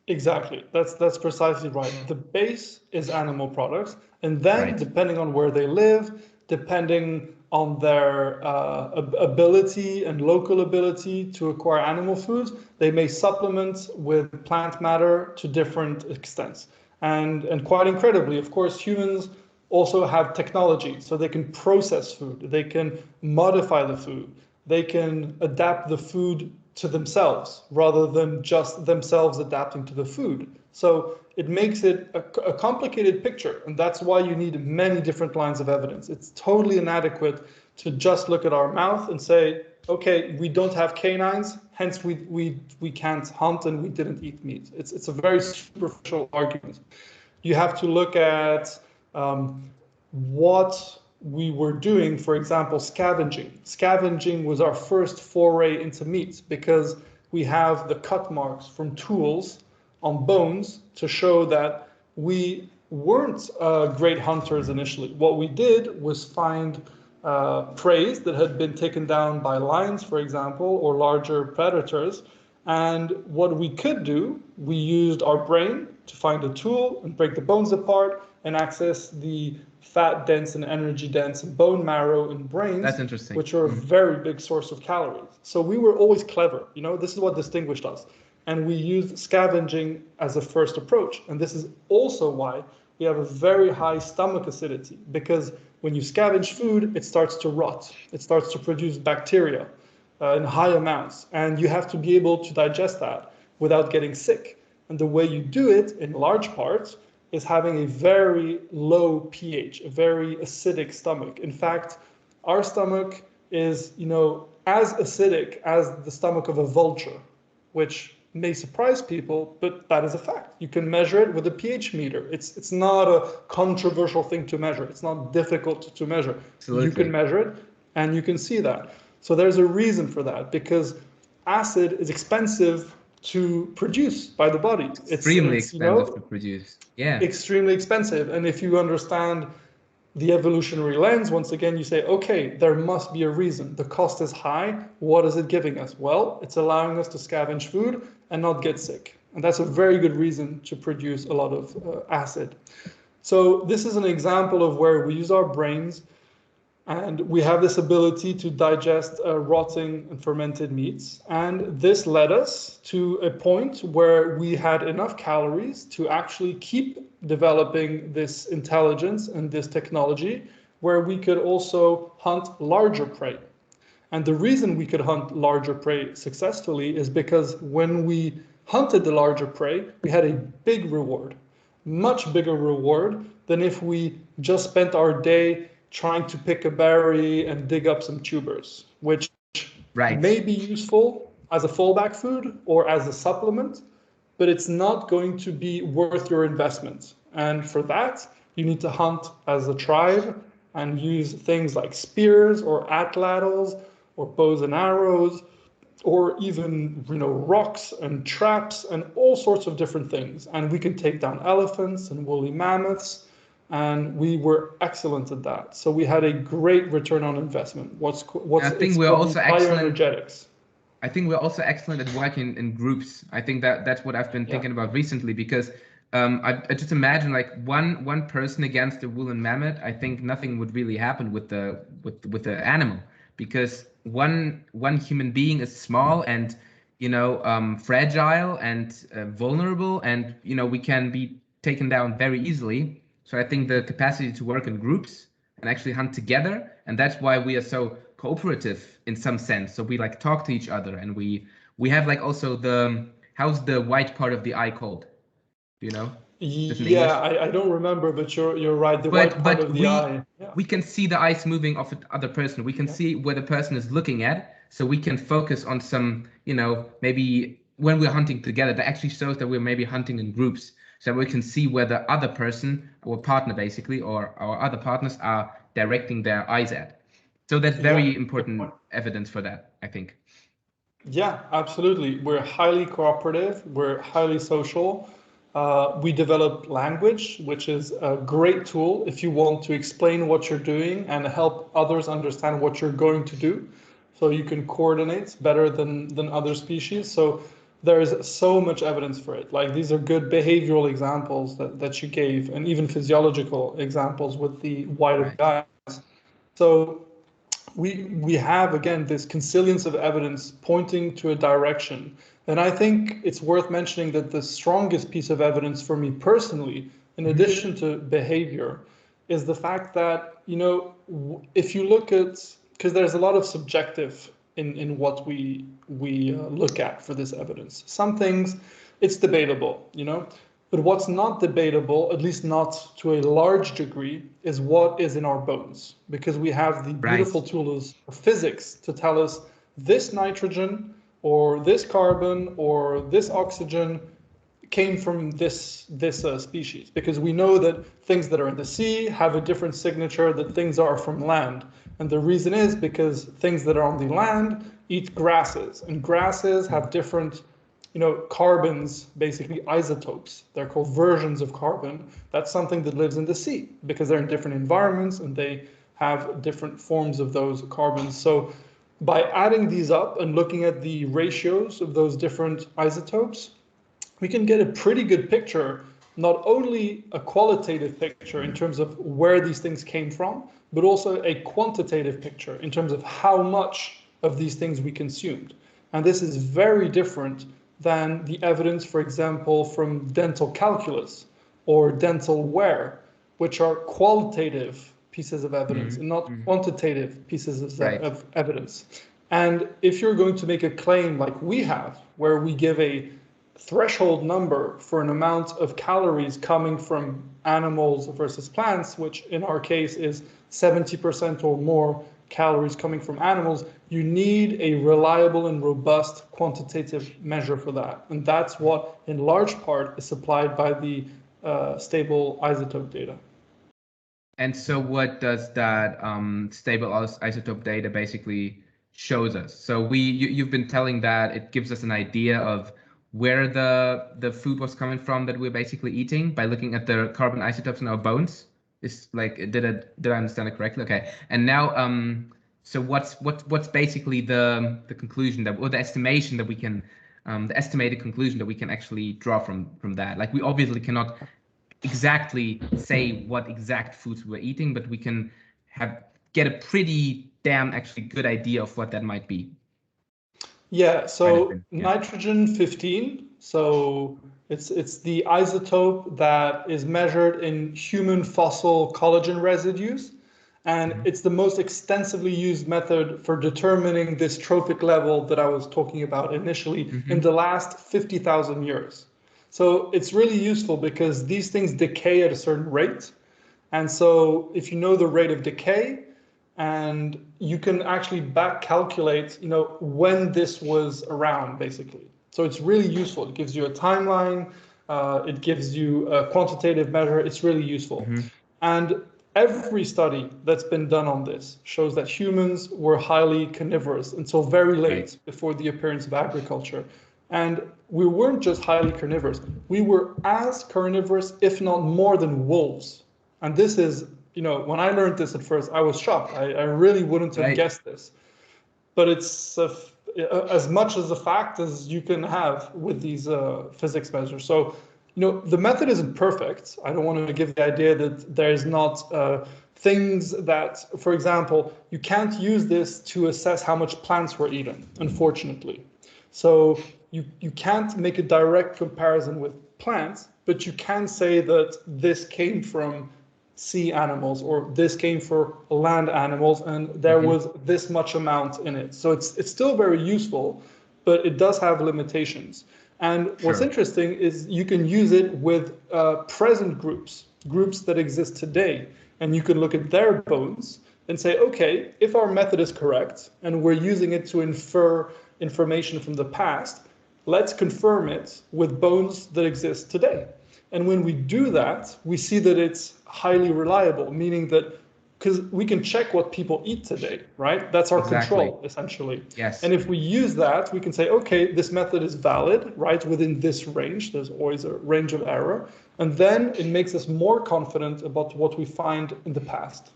Exactly. That's precisely right. The base is animal products, and then depending on where they live, depending on their ability and local ability to acquire animal foods, they may supplement with plant matter to different extents. And quite incredibly, of course, humans also have technology, so they can process food, they can modify the food, they can adapt the food to themselves rather than just themselves adapting to the food. So it makes it a complicated picture, and that's why you need many different lines of evidence. It's totally inadequate to just look at our mouth and say, okay, we don't have canines, hence we can't hunt and we didn't eat meat. It's a very superficial argument. You have to look at what we were doing. For example, scavenging. Scavenging was our first foray into meat because we have the cut marks from tools on bones to show that we weren't great hunters initially. What we did was find prey that had been taken down by lions, for example, or larger predators. And what we could do, we used our brain to find a tool and break the bones apart and access the fat dense and energy dense bone marrow and brains. That's interesting. Which are a very big source of calories. So we were always clever, you know, this is what distinguished us. And we used scavenging as a first approach. And this is also why we have a very high stomach acidity, because when you scavenge food, it starts to rot. It starts to produce bacteria in high amounts. And you have to be able to digest that without getting sick. And the way you do it, in large part, is having a very low pH, a very acidic stomach. In fact, our stomach is, you know, as acidic as the stomach of a vulture, which may surprise people, but that is a fact. You can measure it with a pH meter. It's not a controversial thing to measure. It's not difficult to measure. Absolutely. You can measure it and you can see that. So there's a reason for that, because acid is expensive to produce by the body. Extremely expensive to produce. Yeah. Extremely expensive. And if you understand the evolutionary lens, once again, you say, okay, there must be a reason. The cost is high. What is it giving us? Well, it's allowing us to scavenge food and not get sick. And that's a very good reason to produce a lot of acid. So this is an example of where we use our brains and we have this ability to digest rotting and fermented meats. And this led us to a point where we had enough calories to actually keep developing this intelligence and this technology, where we could also hunt larger prey. And the reason we could hunt larger prey successfully is because when we hunted the larger prey, we had a big reward, much bigger reward than if we just spent our day trying to pick a berry and dig up some tubers, which may be useful as a fallback food or as a supplement, but it's not going to be worth your investment. And for that, you need to hunt as a tribe and use things like spears or atlatls or bows and arrows, or even, you know, rocks and traps and all sorts of different things. And we can take down elephants and woolly mammoths, and we were excellent at that. So we had a great return on investment. I think we're also excellent. I think we're also excellent at working in groups. I think that's what I've been thinking about recently, because I just imagine like one person against a woolen mammoth. I think nothing would really happen with the animal, because one human being is small and, you know, fragile and vulnerable, and, you know, we can be taken down very easily. So I think the capacity to work in groups and actually hunt together, and that's why we are so cooperative in some sense. So we like talk to each other, and we have like also how's the white part of the eye called? Do you know? Yeah, I don't remember, but you're right. The white part of the eye. Yeah. We can see the eyes moving of the other person. We can see where the person is looking at, so we can focus on some, you know, maybe when we're hunting together, that actually shows that we're maybe hunting in groups. So we can see where the other person, our partner basically, or our other partners are directing their eyes at. So that's very important evidence for that, I think. Yeah, absolutely. We're highly cooperative. We're highly social. We develop language, which is a great tool if you want to explain what you're doing and help others understand what you're going to do. So you can coordinate better than other species. So there's so much evidence for it. Like, these are good behavioral examples that you gave, and even physiological examples with the white of the eyes. So we have, again, this consilience of evidence pointing to a direction. And I think it's worth mentioning that the strongest piece of evidence for me personally, in addition to behavior, is the fact that, you know, if you look at, because there's a lot of subjective in what we look at for this evidence. Some things, it's debatable, you know, but what's not debatable, at least not to a large degree, is what is in our bones, because we have the beautiful tools of physics to tell us this nitrogen or this carbon or this oxygen came from this species, because we know that things that are in the sea have a different signature than things are from land. And the reason is because things that are on the land eat grasses, and grasses have different, carbons, basically isotopes. They're called versions of carbon. That's something that lives in the sea because they're in different environments and they have different forms of those carbons. So by adding these up and looking at the ratios of those different isotopes, we can get a pretty good picture, not only a qualitative picture in terms of where these things came from, but also a quantitative picture in terms of how much of these things we consumed. And this is very different than the evidence, for example, from dental calculus or dental wear, which are qualitative pieces of evidence and not quantitative pieces of evidence. And if you're going to make a claim like we have, where we give a threshold number for an amount of calories coming from animals versus plants, which in our case is 70% or more calories coming from animals, you need a reliable and robust quantitative measure for that. And that's what, in large part, is supplied by the stable isotope data. And so what does that stable isotope data basically shows us? So you've been telling that it gives us an idea of where the food was coming from that we're basically eating by looking at the carbon isotopes in our bones. Is like, did I understand it correctly? Okay. And now so what's basically the conclusion that, or the estimation that we can the estimated conclusion that we can actually draw from that? Like, we obviously cannot exactly say what exact foods we're eating, but we can get a pretty damn actually good idea of what that might be. Yeah, so nitrogen 15, so it's the isotope that is measured in human fossil collagen residues, and it's the most extensively used method for determining this trophic level that I was talking about initially in the last 50,000 years. So it's really useful because these things decay at a certain rate. And so if you know the rate of decay, and you can actually back calculate, when this was around, basically. So it's really useful. It gives you a timeline. It gives you a quantitative measure. It's really useful. And every study that's been done on this shows that humans were highly carnivorous until very late before the appearance of agriculture. And we weren't just highly carnivorous. We were as carnivorous, if not more than wolves. And this is, when I learned this at first, I was shocked. I really wouldn't have guessed this. But it's as much as a fact as you can have with these physics measures. So, the method isn't perfect. I don't want to give the idea that there's not things that, for example, you can't use this to assess how much plants were eaten, unfortunately. So you can't make a direct comparison with plants, but you can say that this came from sea animals, or this came from land animals, and there was this much amount in it. So it's still very useful, but it does have limitations. And what's interesting is you can use it with present groups that exist today, and you can look at their bones and say, okay, if our method is correct and we're using it to infer information from the past, let's confirm it with bones that exist today. And when we do that, we see that it's highly reliable, meaning that, because we can check what people eat today, right? That's our control, essentially. Yes. And if we use that, we can say, okay, this method is valid, right? Within this range, there's always a range of error. And then it makes us more confident about what we find in the past.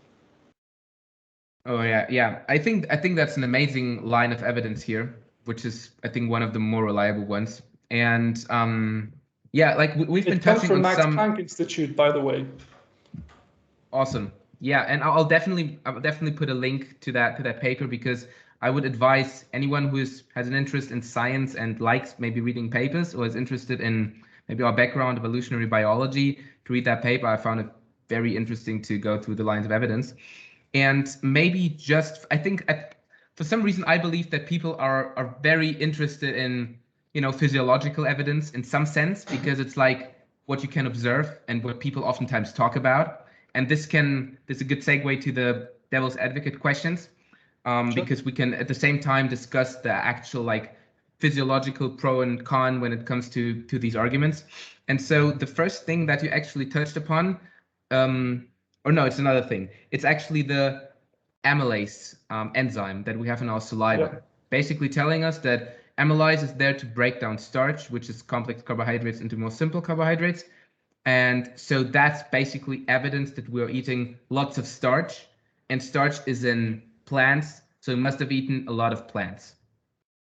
Oh yeah. I think that's an amazing line of evidence here, which is, I think, one of the more reliable ones. And like we've been touching on Max some. Planck Institute, by the way. Awesome. Yeah, and I'll definitely put a link to that paper, because I would advise anyone who has an interest in science and likes maybe reading papers, or is interested in maybe our background, evolutionary biology, to read that paper. I found it very interesting to go through the lines of evidence. And maybe just, I think for some reason, I believe that people are very interested in, physiological evidence in some sense, because it's like what you can observe and what people oftentimes talk about. And this is a good segue to the devil's advocate questions, because we can at the same time discuss the actual physiological pro and con when it comes to these arguments. And so the first thing that you actually touched upon, or no, it's another thing. It's actually the amylase enzyme that we have in our saliva, Yeah. basically telling us that amylase is there to break down starch, which is complex carbohydrates, into more simple carbohydrates. And so that's basically evidence that we're eating lots of starch, and starch is in plants, so we must have eaten a lot of plants.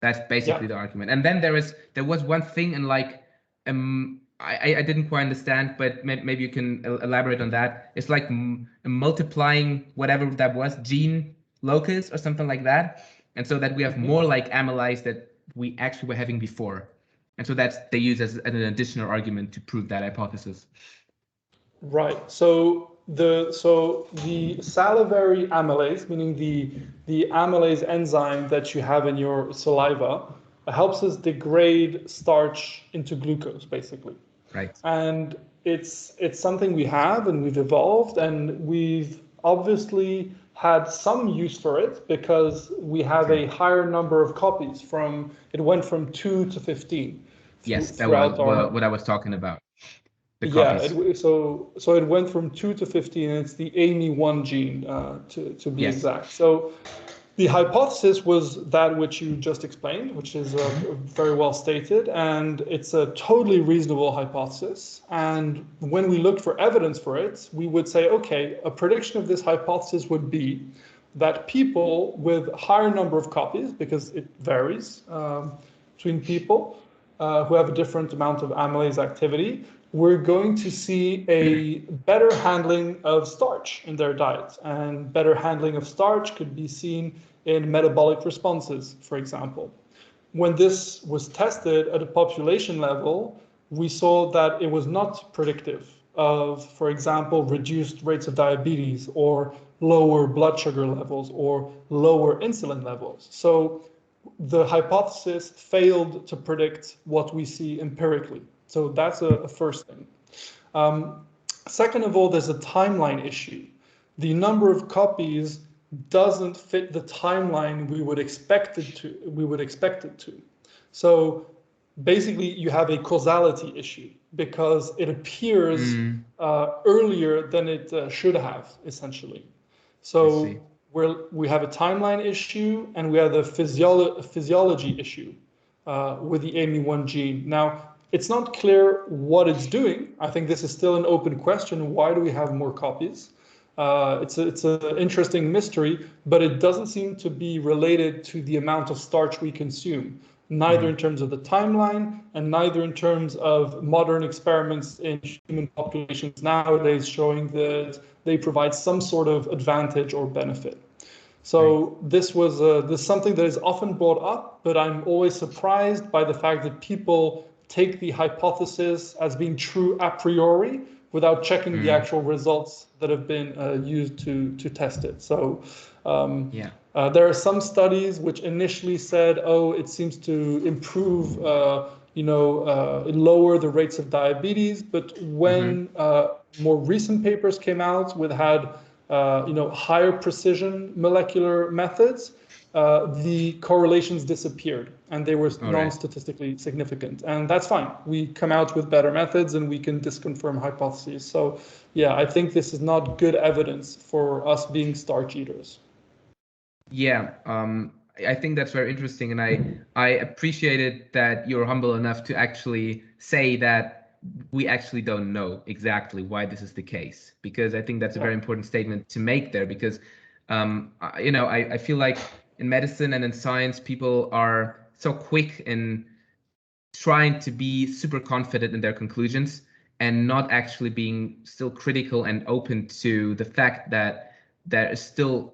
That's basically the argument. And then there was one thing in like I didn't quite understand, but maybe you can elaborate on that. It's like multiplying whatever that was, gene locus or something like that, and so that we have more like amylase that we actually were having before. And so that's they use as an additional argument to prove that hypothesis. Right. So the salivary amylase, meaning the amylase enzyme that you have in your saliva, helps us degrade starch into glucose, basically. Right. And it's something we have and we've evolved, and we've obviously had some use for it because we have a higher number of copies. It went from 2 to 15. Yes, that was what I was talking about. So it went from 2 to 15, and it's the AMY1 gene to be exact. So the hypothesis was that which you just explained, which is very well stated, and it's a totally reasonable hypothesis. And when we looked for evidence for it, we would say, okay, a prediction of this hypothesis would be that people with a higher number of copies, because it varies between people who have a different amount of amylase activity, we're going to see a better handling of starch in their diet. And better handling of starch could be seen in metabolic responses, for example. When this was tested at a population level, we saw that it was not predictive of, for example, reduced rates of diabetes or lower blood sugar levels or lower insulin levels. So the hypothesis failed to predict what we see empirically. So that's a first thing. Second of all, there's a timeline issue. The number of copies doesn't fit the timeline we would expect it to. So basically, you have a causality issue because it appears earlier than it should have, essentially. So we have a timeline issue and we have the physiology issue with the AMY1 gene. Now, it's not clear what it's doing. I think this is still an open question. Why do we have more copies? It's an interesting mystery, but it doesn't seem to be related to the amount of starch we consume, neither in terms of the timeline and neither in terms of modern experiments in human populations nowadays showing that they provide some sort of advantage or benefit. So this was something that is often brought up, but I'm always surprised by the fact that people take the hypothesis as being true a priori without checking the actual results that have been used to test it. So there are some studies which initially said, oh, it seems to improve, lower the rates of diabetes. But when more recent papers came out with higher precision molecular methods, the correlations disappeared and they were non-statistically significant. And that's fine. We come out with better methods and we can disconfirm hypotheses. So yeah, I think this is not good evidence for us being starch eaters. Yeah, I think that's very interesting. And I appreciated that you're humble enough to actually say that we actually don't know exactly why this is the case, because I think that's a very important statement to make there, because I feel like in medicine and in science, people are so quick in trying to be super confident in their conclusions and not actually being still critical and open to the fact that there is still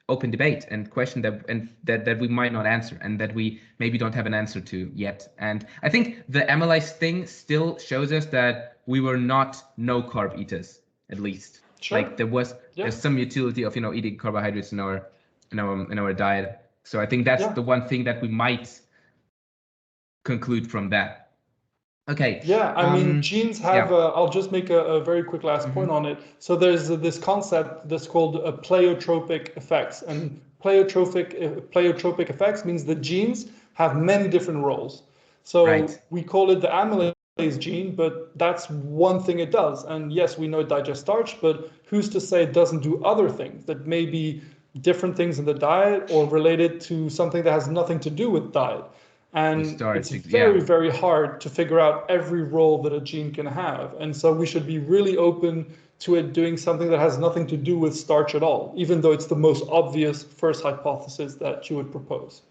open debate and question that we might not answer and that we maybe don't have an answer to yet. And I think the amylase thing still shows us that we were not no carb eaters, at least. Sure. Like there's some utility of eating carbohydrates in our diet. So I think that's the one thing that we might conclude from that. Okay. Yeah, I mean, genes have, I'll just make a very quick last point on it. So there's this concept that's called pleiotropic effects. And pleiotropic effects means the genes have many different roles. So Right. we call it the amylase gene, but that's one thing it does. And yes, we know it digests starch, but who's to say it doesn't do other things that may be different things in the diet or related to something that has nothing to do with diet? And it's very, Yeah. very hard to figure out every role that a gene can have. And so we should be really open to it doing something that has nothing to do with starch at all, even though it's the most obvious first hypothesis that you would propose.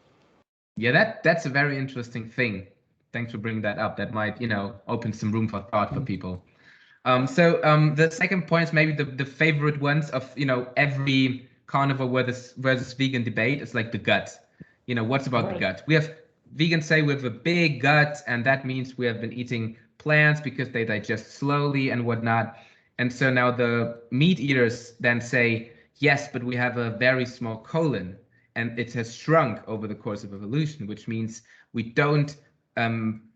Yeah, that's a very interesting thing. Thanks for bringing that up. That might, open some room for thought for people. So the second point is maybe the favorite ones of, every carnivore versus vegan debate is like the gut. What's about the gut? We have vegans say we have a big gut, and that means we have been eating plants because they digest slowly and whatnot. And so now the meat eaters then say, yes, but we have a very small colon, and it has shrunk over the course of evolution, which means we don't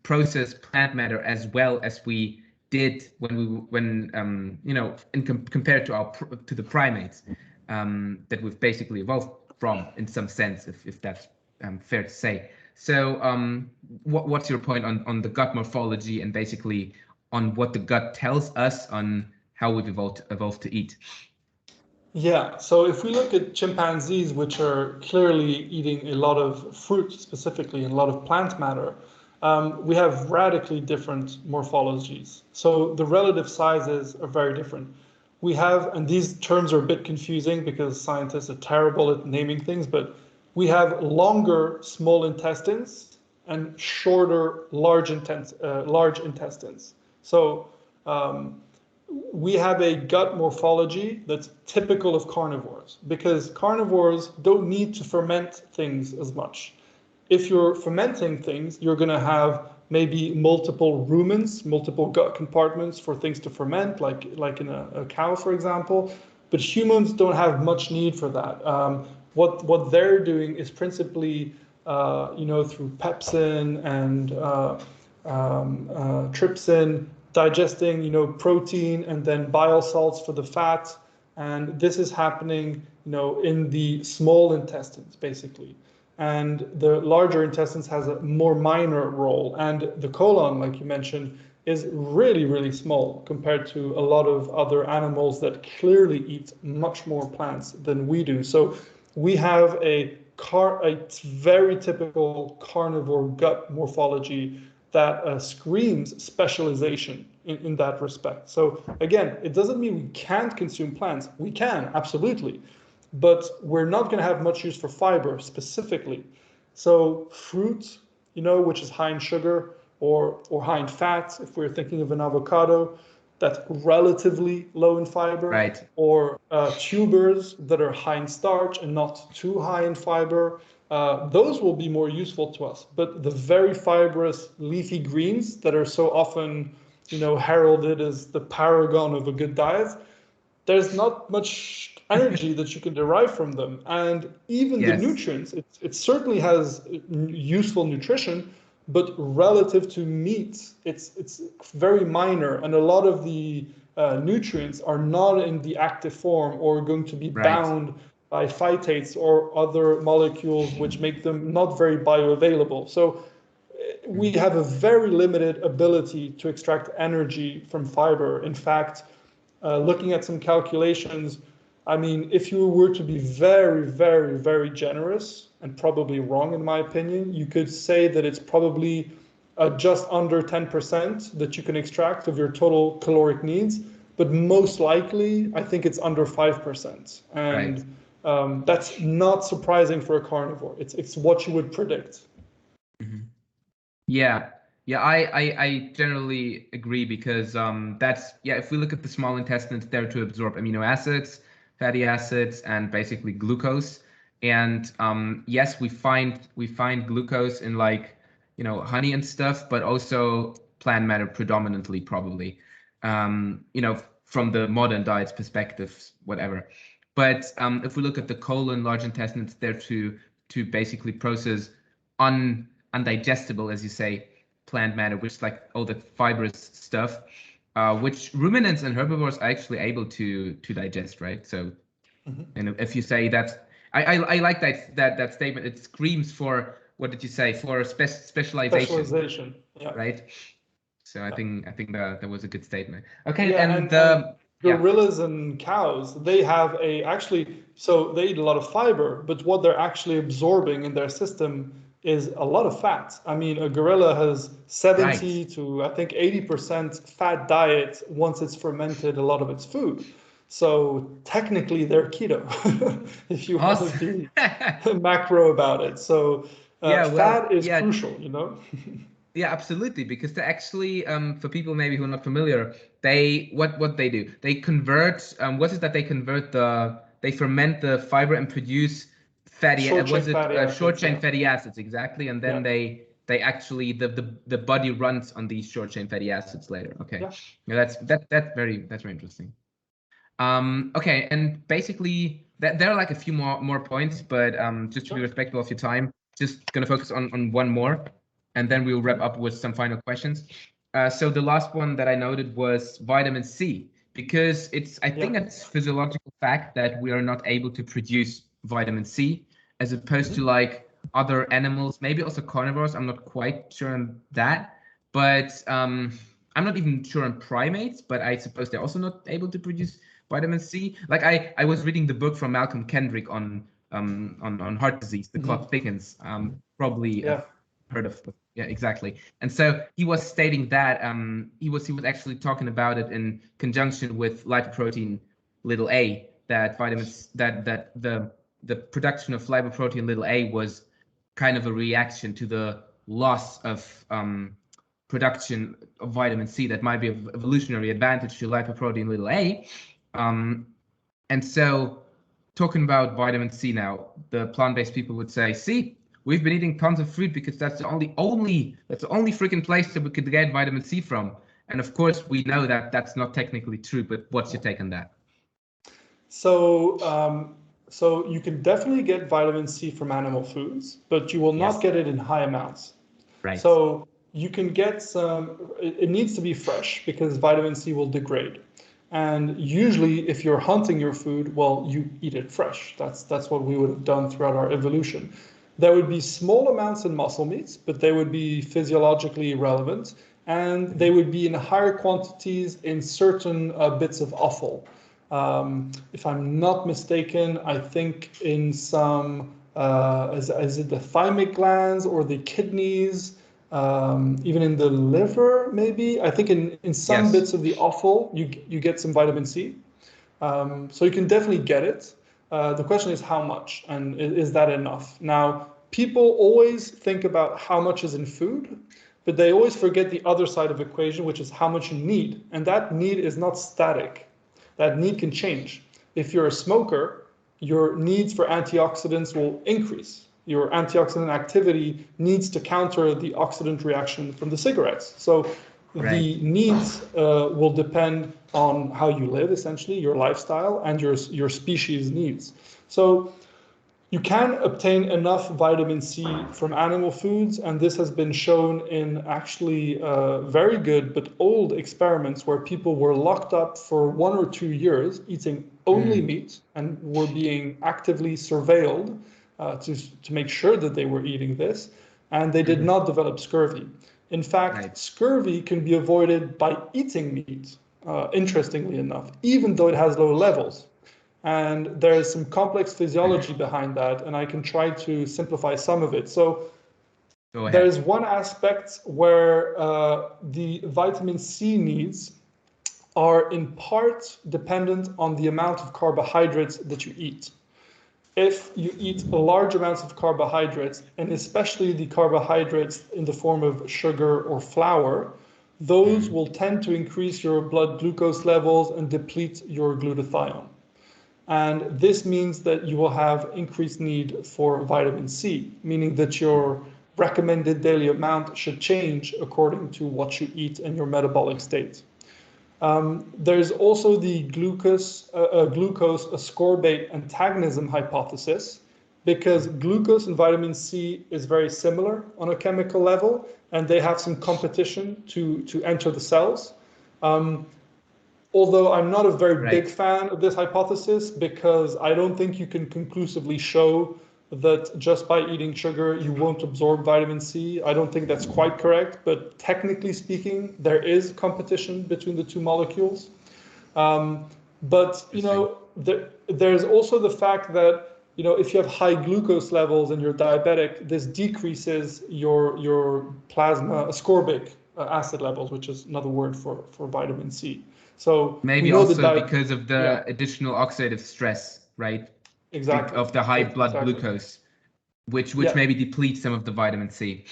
process plant matter as well as we did compared to the primates that we've basically evolved from, in some sense, if that's fair to say. So what's your point on the gut morphology and basically on what the gut tells us on how we've evolved to eat? Yeah, so if we look at chimpanzees, which are clearly eating a lot of fruit specifically and a lot of plant matter, we have radically different morphologies. So the relative sizes are very different. We have, and these terms are a bit confusing because scientists are terrible at naming things, but we have longer small intestines and shorter large intestines. So we have a gut morphology that's typical of carnivores because carnivores don't need to ferment things as much. If you're fermenting things, you're going to have maybe multiple rumens, multiple gut compartments for things to ferment, like in a cow, for example. But humans don't have much need for that. What they're doing is principally, through pepsin and trypsin, digesting, protein and then bile salts for the fat. And this is happening, in the small intestines, basically. And the larger intestines has a more minor role. And the colon, like you mentioned, is really, really small compared to a lot of other animals that clearly eat much more plants than we do. So we have a very typical carnivore gut morphology that screams specialization in that respect. So again, it doesn't mean we can't consume plants. We can, absolutely. But we're not going to have much use for fiber specifically. So fruit, which is high in sugar or high in fat, if we're thinking of an avocado, that's relatively low in fiber. Right. Or tubers that are high in starch and not too high in fiber. Those will be more useful to us. But the very fibrous leafy greens that are so often, heralded as the paragon of a good diet, there's not much energy that you can derive from them. And even the nutrients, it certainly has useful nutrition, but relative to meat, it's very minor. And a lot of the nutrients are not in the active form or going to be bound by phytates or other molecules which make them not very bioavailable. So we have a very limited ability to extract energy from fiber. In fact, looking at some calculations, I mean, if you were to be very, very, very generous, and probably wrong in my opinion, you could say that it's probably just under 10% that you can extract of your total caloric needs, but most likely, I think it's under 5%. And that's not surprising for a carnivore. It's what you would predict. Mm-hmm. Yeah, I generally agree because if we look at the small intestines, they're to absorb amino acids, fatty acids, and basically glucose. And yes, we find glucose in honey and stuff, but also plant matter predominantly, probably. From the modern diet's perspectives, whatever. But if we look at the colon, large intestines, they're to basically process undigestible, as you say, plant matter, which is like all the fibrous stuff, which ruminants and herbivores are actually able to digest, right? So, and if you say that, I like that statement. It screams for what did you say, for specialization, Specialization, yeah. right? So I think that was a good statement. Okay, Yeah, and gorillas and cows, they have so they eat a lot of fiber, but what they're actually absorbing in their system is a lot of fat. I mean, a gorilla has 70 to I think 80% fat diet once it's fermented a lot of its food. So technically they're keto, if you want to be macro about it. So fat is crucial, you know? Yeah, absolutely. Because they actually, for people maybe who are not familiar, they what they do, they convert. What is that? They convert they ferment the fiber and produce short chain fatty acids, exactly, and then they actually the body runs on these short chain fatty acids later. Okay, that's very interesting. Okay, and basically there are like a few more points, but just to be respectful of your time, just gonna focus on one more, and then we'll wrap up with some final questions. So the last one that I noted was vitamin C, because I think it's physiological fact that we are not able to produce vitamin C, as opposed to like other animals, maybe also carnivores. I'm not quite sure on that, but I'm not even sure on primates, but I suppose they're also not able to produce vitamin C. Like I was reading the book from Malcolm Kendrick on heart disease, The Clot Thickens. Probably heard of. Yeah, exactly. And so he was stating that he was actually talking about it in conjunction with lipoprotein little a, that vitamins that the production of lipoprotein little a was kind of a reaction to the loss of production of vitamin C that might be of evolutionary advantage to lipoprotein little a. And so talking about vitamin C now, the plant-based people would say, see, we've been eating tons of fruit because that's the only freaking place that we could get vitamin C from. And of course, we know that that's not technically true, but what's your take on that? So, so you can definitely get vitamin C from animal foods, but you will not get it in high amounts. Right. So you can get it needs to be fresh because vitamin C will degrade. And usually if you're hunting your food, well, you eat it fresh. That's what we would have done throughout our evolution. There would be small amounts in muscle meats, but they would be physiologically relevant, and they would be in higher quantities in certain bits of offal. If I'm not mistaken, I think in some, is it the thymic glands or the kidneys, even in the liver, maybe? I think in some bits of the offal, you get some vitamin C. So you can definitely get it. The question is how much, and is that enough? Now, people always think about how much is in food, but they always forget the other side of the equation, which is how much you need. And that need is not static. That need can change. If you're a smoker, your needs for antioxidants will increase. Your antioxidant activity needs to counter the oxidant reaction from the cigarettes. So the needs will depend on how you live, essentially, your lifestyle and your species needs. So you can obtain enough vitamin C from animal foods, and this has been shown in actually very good but old experiments where people were locked up for 1 or 2 years eating only meat and were being actively surveilled to make sure that they were eating this, and they did not develop scurvy. In fact, scurvy can be avoided by eating meat, interestingly enough, even though it has low levels. And there's some complex physiology behind that, and I can try to simplify some of it. So there's one aspect where the vitamin C needs are in part dependent on the amount of carbohydrates that you eat. If you eat large amounts of carbohydrates, and especially the carbohydrates in the form of sugar or flour, those will tend to increase your blood glucose levels and deplete your glutathione. And this means that you will have increased need for vitamin C, meaning that your recommended daily amount should change according to what you eat and your metabolic state. There's also the glucose ascorbate antagonism hypothesis, because glucose and vitamin C is very similar on a chemical level, and they have some competition to enter the cells. Although I'm not a very big fan of this hypothesis, because I don't think you can conclusively show that just by eating sugar you won't absorb vitamin C. I don't think that's quite correct, but technically speaking, there is competition between the two molecules. But there's also the fact that if you have high glucose levels and you're diabetic, this decreases your plasma ascorbic acid levels, which is another word for vitamin C. So maybe also because of the additional oxidative stress, right? Exactly. Of the high blood glucose, which maybe depletes some of the vitamin C.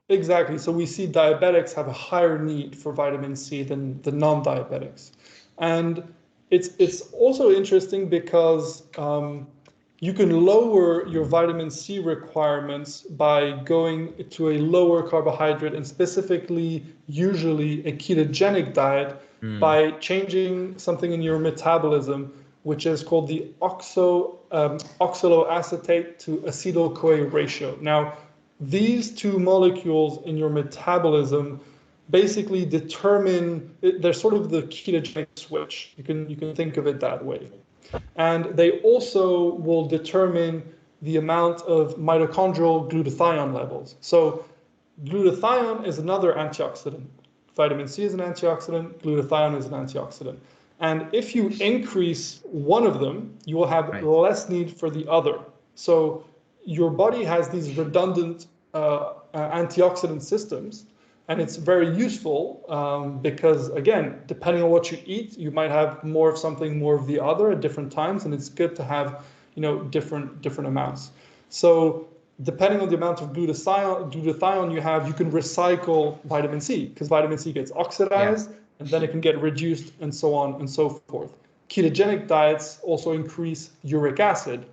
Exactly. So we see diabetics have a higher need for vitamin C than the non-diabetics. And it's also interesting because you can lower your vitamin C requirements by going to a lower carbohydrate and specifically usually a ketogenic diet by changing something in your metabolism, which is called the oxaloacetate to acetyl-CoA ratio. Now, these two molecules in your metabolism basically determine, they're sort of the ketogenic switch. You can think of it that way. And they also will determine the amount of mitochondrial glutathione levels. So glutathione is another antioxidant. Vitamin C is an antioxidant, glutathione is an antioxidant. And if you increase one of them, you will have less need for the other. So your body has these redundant antioxidant systems, and it's very useful because, again, depending on what you eat, you might have more of something, more of the other at different times, and it's good to have different amounts. So depending on the amount of glutathione you have, you can recycle vitamin C because vitamin C gets oxidized and then it can get reduced and so on and so forth. Ketogenic diets also increase uric acid,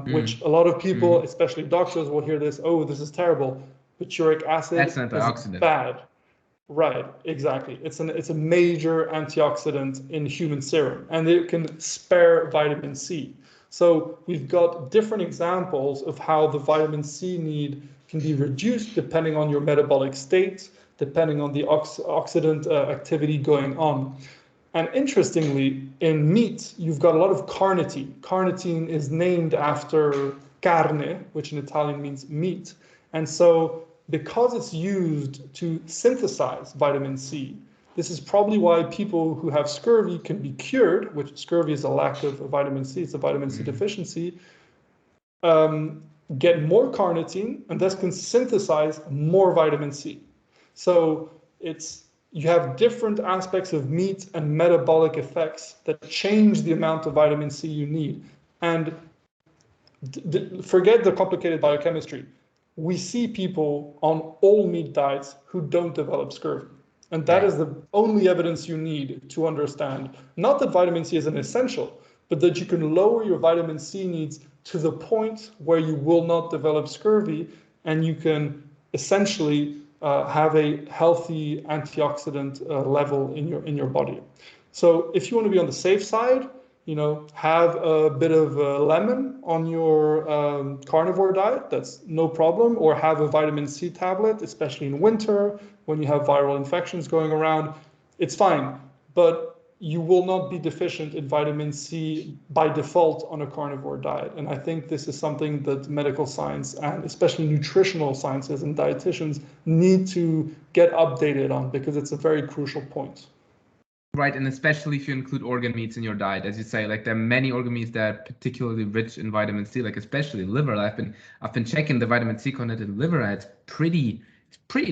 which a lot of people, especially doctors, will hear this, oh, this is terrible, but uric acid is bad. Right, exactly. It's a major antioxidant in human serum, and it can spare vitamin C. So we've got different examples of how the vitamin C need can be reduced depending on your metabolic state, depending on the oxidant activity going on. And interestingly, in meat, you've got a lot of carnitine. Carnitine is named after carne, which in Italian means meat. And so because it's used to synthesize vitamin C, this is probably why people who have scurvy can be cured, which scurvy is a lack of vitamin C, it's a vitamin C deficiency, get more carnitine and thus can synthesize more vitamin C. So you have different aspects of meat and metabolic effects that change the amount of vitamin C you need. And forget the complicated biochemistry. We see people on all meat diets who don't develop scurvy. And that is the only evidence you need to understand, not that vitamin C is an essential, but that you can lower your vitamin C needs to the point where you will not develop scurvy and you can essentially have a healthy antioxidant level in your body. So if you want to be on the safe side, have a bit of lemon on your carnivore diet, that's no problem, or have a vitamin C tablet, especially in winter when you have viral infections going around, it's fine. But you will not be deficient in vitamin C by default on a carnivore diet. And I think this is something that medical science and especially nutritional sciences and dietitians need to get updated on because it's a very crucial point. Right, and especially if you include organ meats in your diet, as you say, like there are many organ meats that are particularly rich in vitamin C, like especially liver. I've been checking the vitamin C content in liver, and it's pretty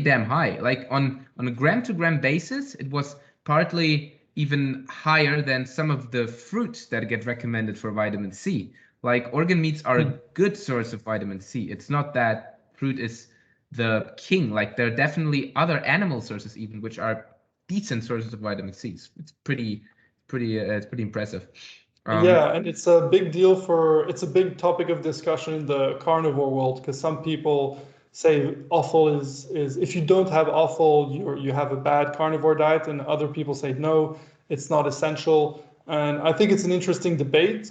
damn high. Like on a gram-to-gram basis, it was partly even higher than some of the fruits that get recommended for vitamin C. Like organ meats are a good source of vitamin C. It's not that fruit is the king. Like there are definitely other animal sources even which are decent sources of vitamin C. It's pretty impressive. Yeah, and it's a big deal it's a big topic of discussion in the carnivore world because some people say offal is if you don't have offal, you have a bad carnivore diet, and other people say no, it's not essential. And I think it's an interesting debate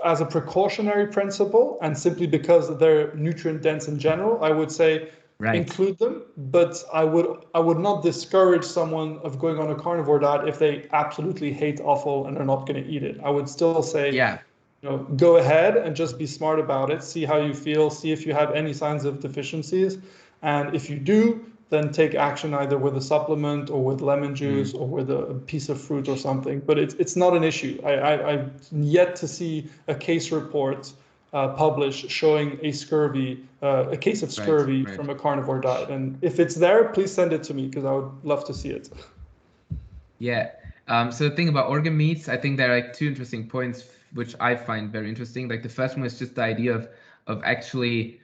as a precautionary principle, and simply because they're nutrient dense in general, I would say include them, but I would not discourage someone of going on a carnivore diet if they absolutely hate offal and are not going to eat it. I would still say go ahead and just be smart about it, see how you feel, see if you have any signs of deficiencies. And if you do, then take action either with a supplement or with lemon juice or with a piece of fruit or something. But it's not an issue. I've yet to see a case report published showing a case of scurvy from a carnivore diet. And if it's there, please send it to me because I would love to see it. Yeah. So the thing about organ meats, I think there are like two interesting points which I find very interesting. Like the first one is just the idea of actually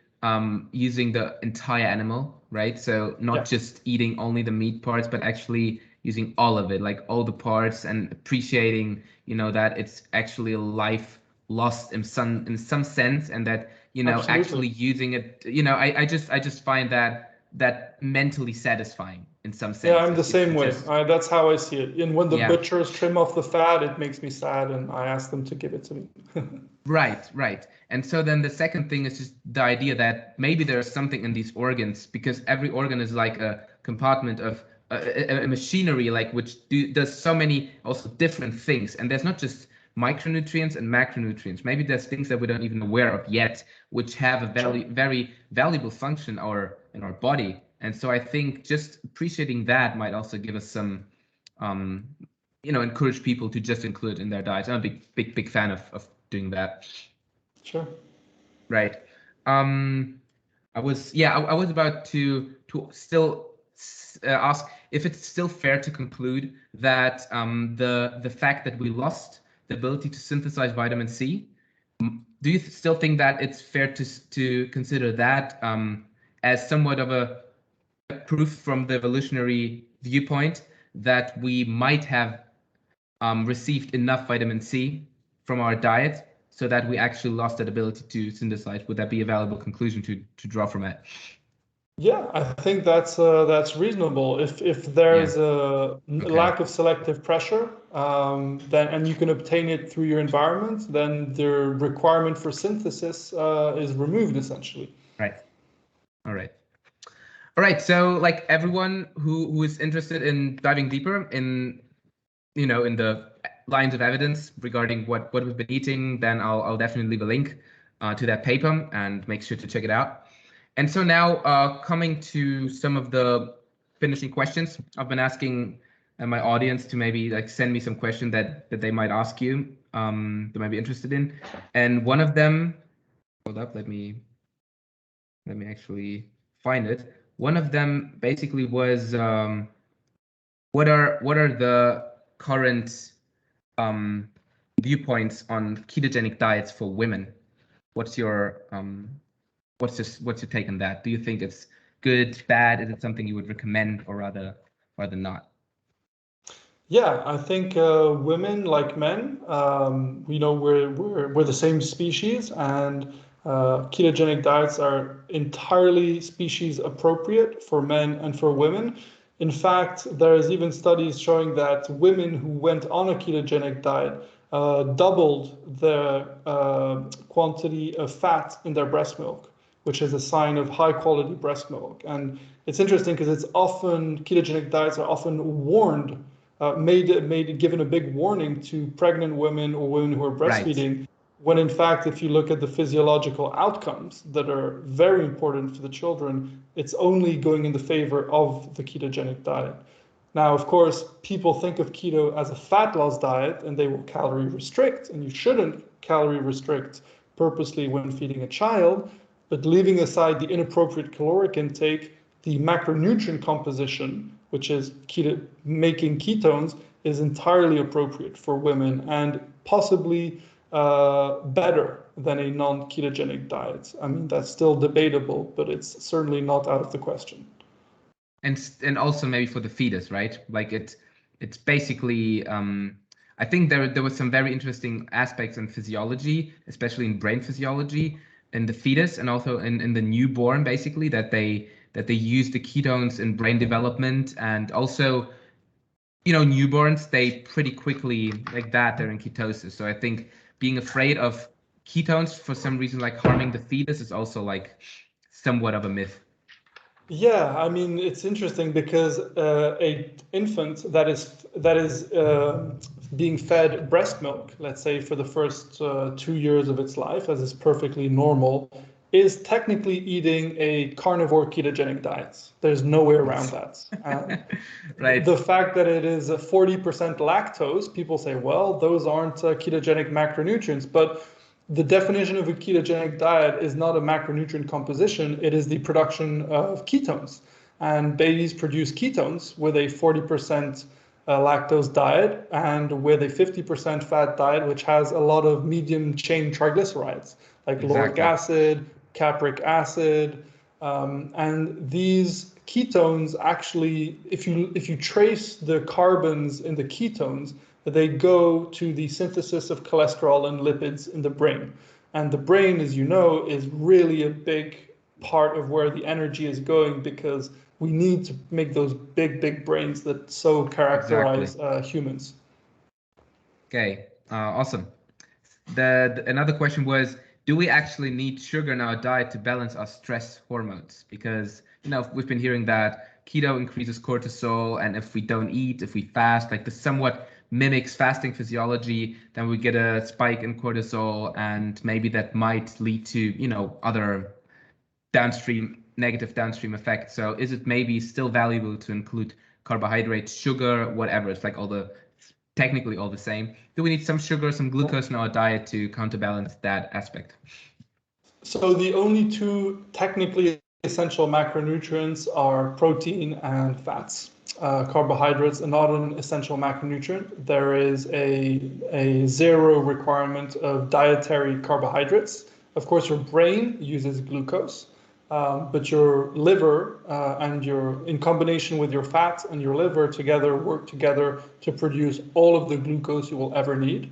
using the entire animal, right? So not just eating only the meat parts, but actually using all of it, like all the parts, and appreciating, that it's actually a life lost in some sense, and that Absolutely. actually using it, I just find that mentally satisfying in some sense. Yeah, I'm the same way. That's how I see it. And when the butchers trim off the fat, it makes me sad, and I ask them to give it to me. Right. And so then the second thing is just the idea that maybe there's something in these organs, because every organ is like a compartment of a machinery, like which does so many also different things. And there's not just micronutrients and macronutrients. Maybe there's things that we don't even aware of yet, which have a very valuable function in our body. And so I think just appreciating that might also give us some, encourage people to just include in their diet. I'm a big fan of doing that. Sure. Right. I was about to still ask if it's still fair to conclude that the fact that we lost the ability to synthesize vitamin C, do you still think that it's fair to consider that as somewhat of a proof from the evolutionary viewpoint that we might have received enough vitamin C from our diet so that we actually lost that ability to synthesize? Would that be a valuable conclusion to draw from it? Yeah, I think that's reasonable. If there's a lack of selective pressure, then and you can obtain it through your environment, then the requirement for synthesis is removed essentially. Right. All right. So like everyone who is interested in diving deeper in the lines of evidence regarding what we've been eating, then I'll definitely leave a link to that paper and make sure to check it out. And so now coming to some of the finishing questions, I've been asking my audience to maybe like send me some question that they might ask you, they might be interested in. And one of them, hold up, let me actually find it. One of them basically was, what are the current viewpoints on ketogenic diets for women? What's your take on that? Do you think it's good, bad? Is it something you would recommend, or rather not? Yeah, I think women like men, we're the same species, and ketogenic diets are entirely species appropriate for men and for women. In fact, there's even studies showing that women who went on a ketogenic diet doubled the quantity of fat in their breast milk, which is a sign of high quality breast milk. And it's interesting because ketogenic diets are often warned, given a big warning to pregnant women or women who are breastfeeding, when in fact, if you look at the physiological outcomes that are very important for the children, it's only going in the favor of the ketogenic diet. Now, of course, people think of keto as a fat loss diet and they will calorie restrict, and you shouldn't calorie restrict purposely when feeding a child, but leaving aside the inappropriate caloric intake, the macronutrient composition, which is making ketones, is entirely appropriate for women and possibly better than a non-ketogenic diet. I mean, that's still debatable, but it's certainly not out of the question. And also maybe for the fetus, right? Like it's basically, I think there was some very interesting aspects in physiology, especially in brain physiology, in the fetus and also in the newborn, basically, that they use the ketones in brain development. And also, newborns, they pretty quickly like that, they're in ketosis. So I think being afraid of ketones for some reason, like harming the fetus, is also like somewhat of a myth. Yeah, I mean, it's interesting because a infant that is being fed breast milk, let's say for the first 2 years of its life, as is perfectly normal, is technically eating a carnivore ketogenic diet. There's no way around that. Right. The fact that it is a 40% lactose, people say, well, those aren't ketogenic macronutrients, but the definition of a ketogenic diet is not a macronutrient composition, it is the production of ketones. And babies produce ketones with a 40% lactose diet and with a 50% fat diet, which has a lot of medium chain triglycerides like lauric acid, capric acid, and these ketones actually, if you trace the carbons in the ketones, they go to the synthesis of cholesterol and lipids in the brain. And the brain, as you know, is really a big part of where the energy is going, because we need to make those big brains that so characterize humans. Okay, awesome. Another question was, do we actually need sugar in our diet to balance our stress hormones? Because, you know, we've been hearing that keto increases cortisol, and if we don't eat, if we fast, like this somewhat mimics fasting physiology, then we get a spike in cortisol, and maybe that might lead to, you know, other negative downstream effects. So is it maybe still valuable to include carbohydrates, sugar, whatever? It's like technically all the same. Do we need some sugar, some glucose in our diet to counterbalance that aspect? So the only two technically essential macronutrients are protein and fats. Carbohydrates are not an essential macronutrient. There is a zero requirement of dietary carbohydrates. Of course, your brain uses glucose, but your liver in combination with your fat and your liver work together to produce all of the glucose you will ever need.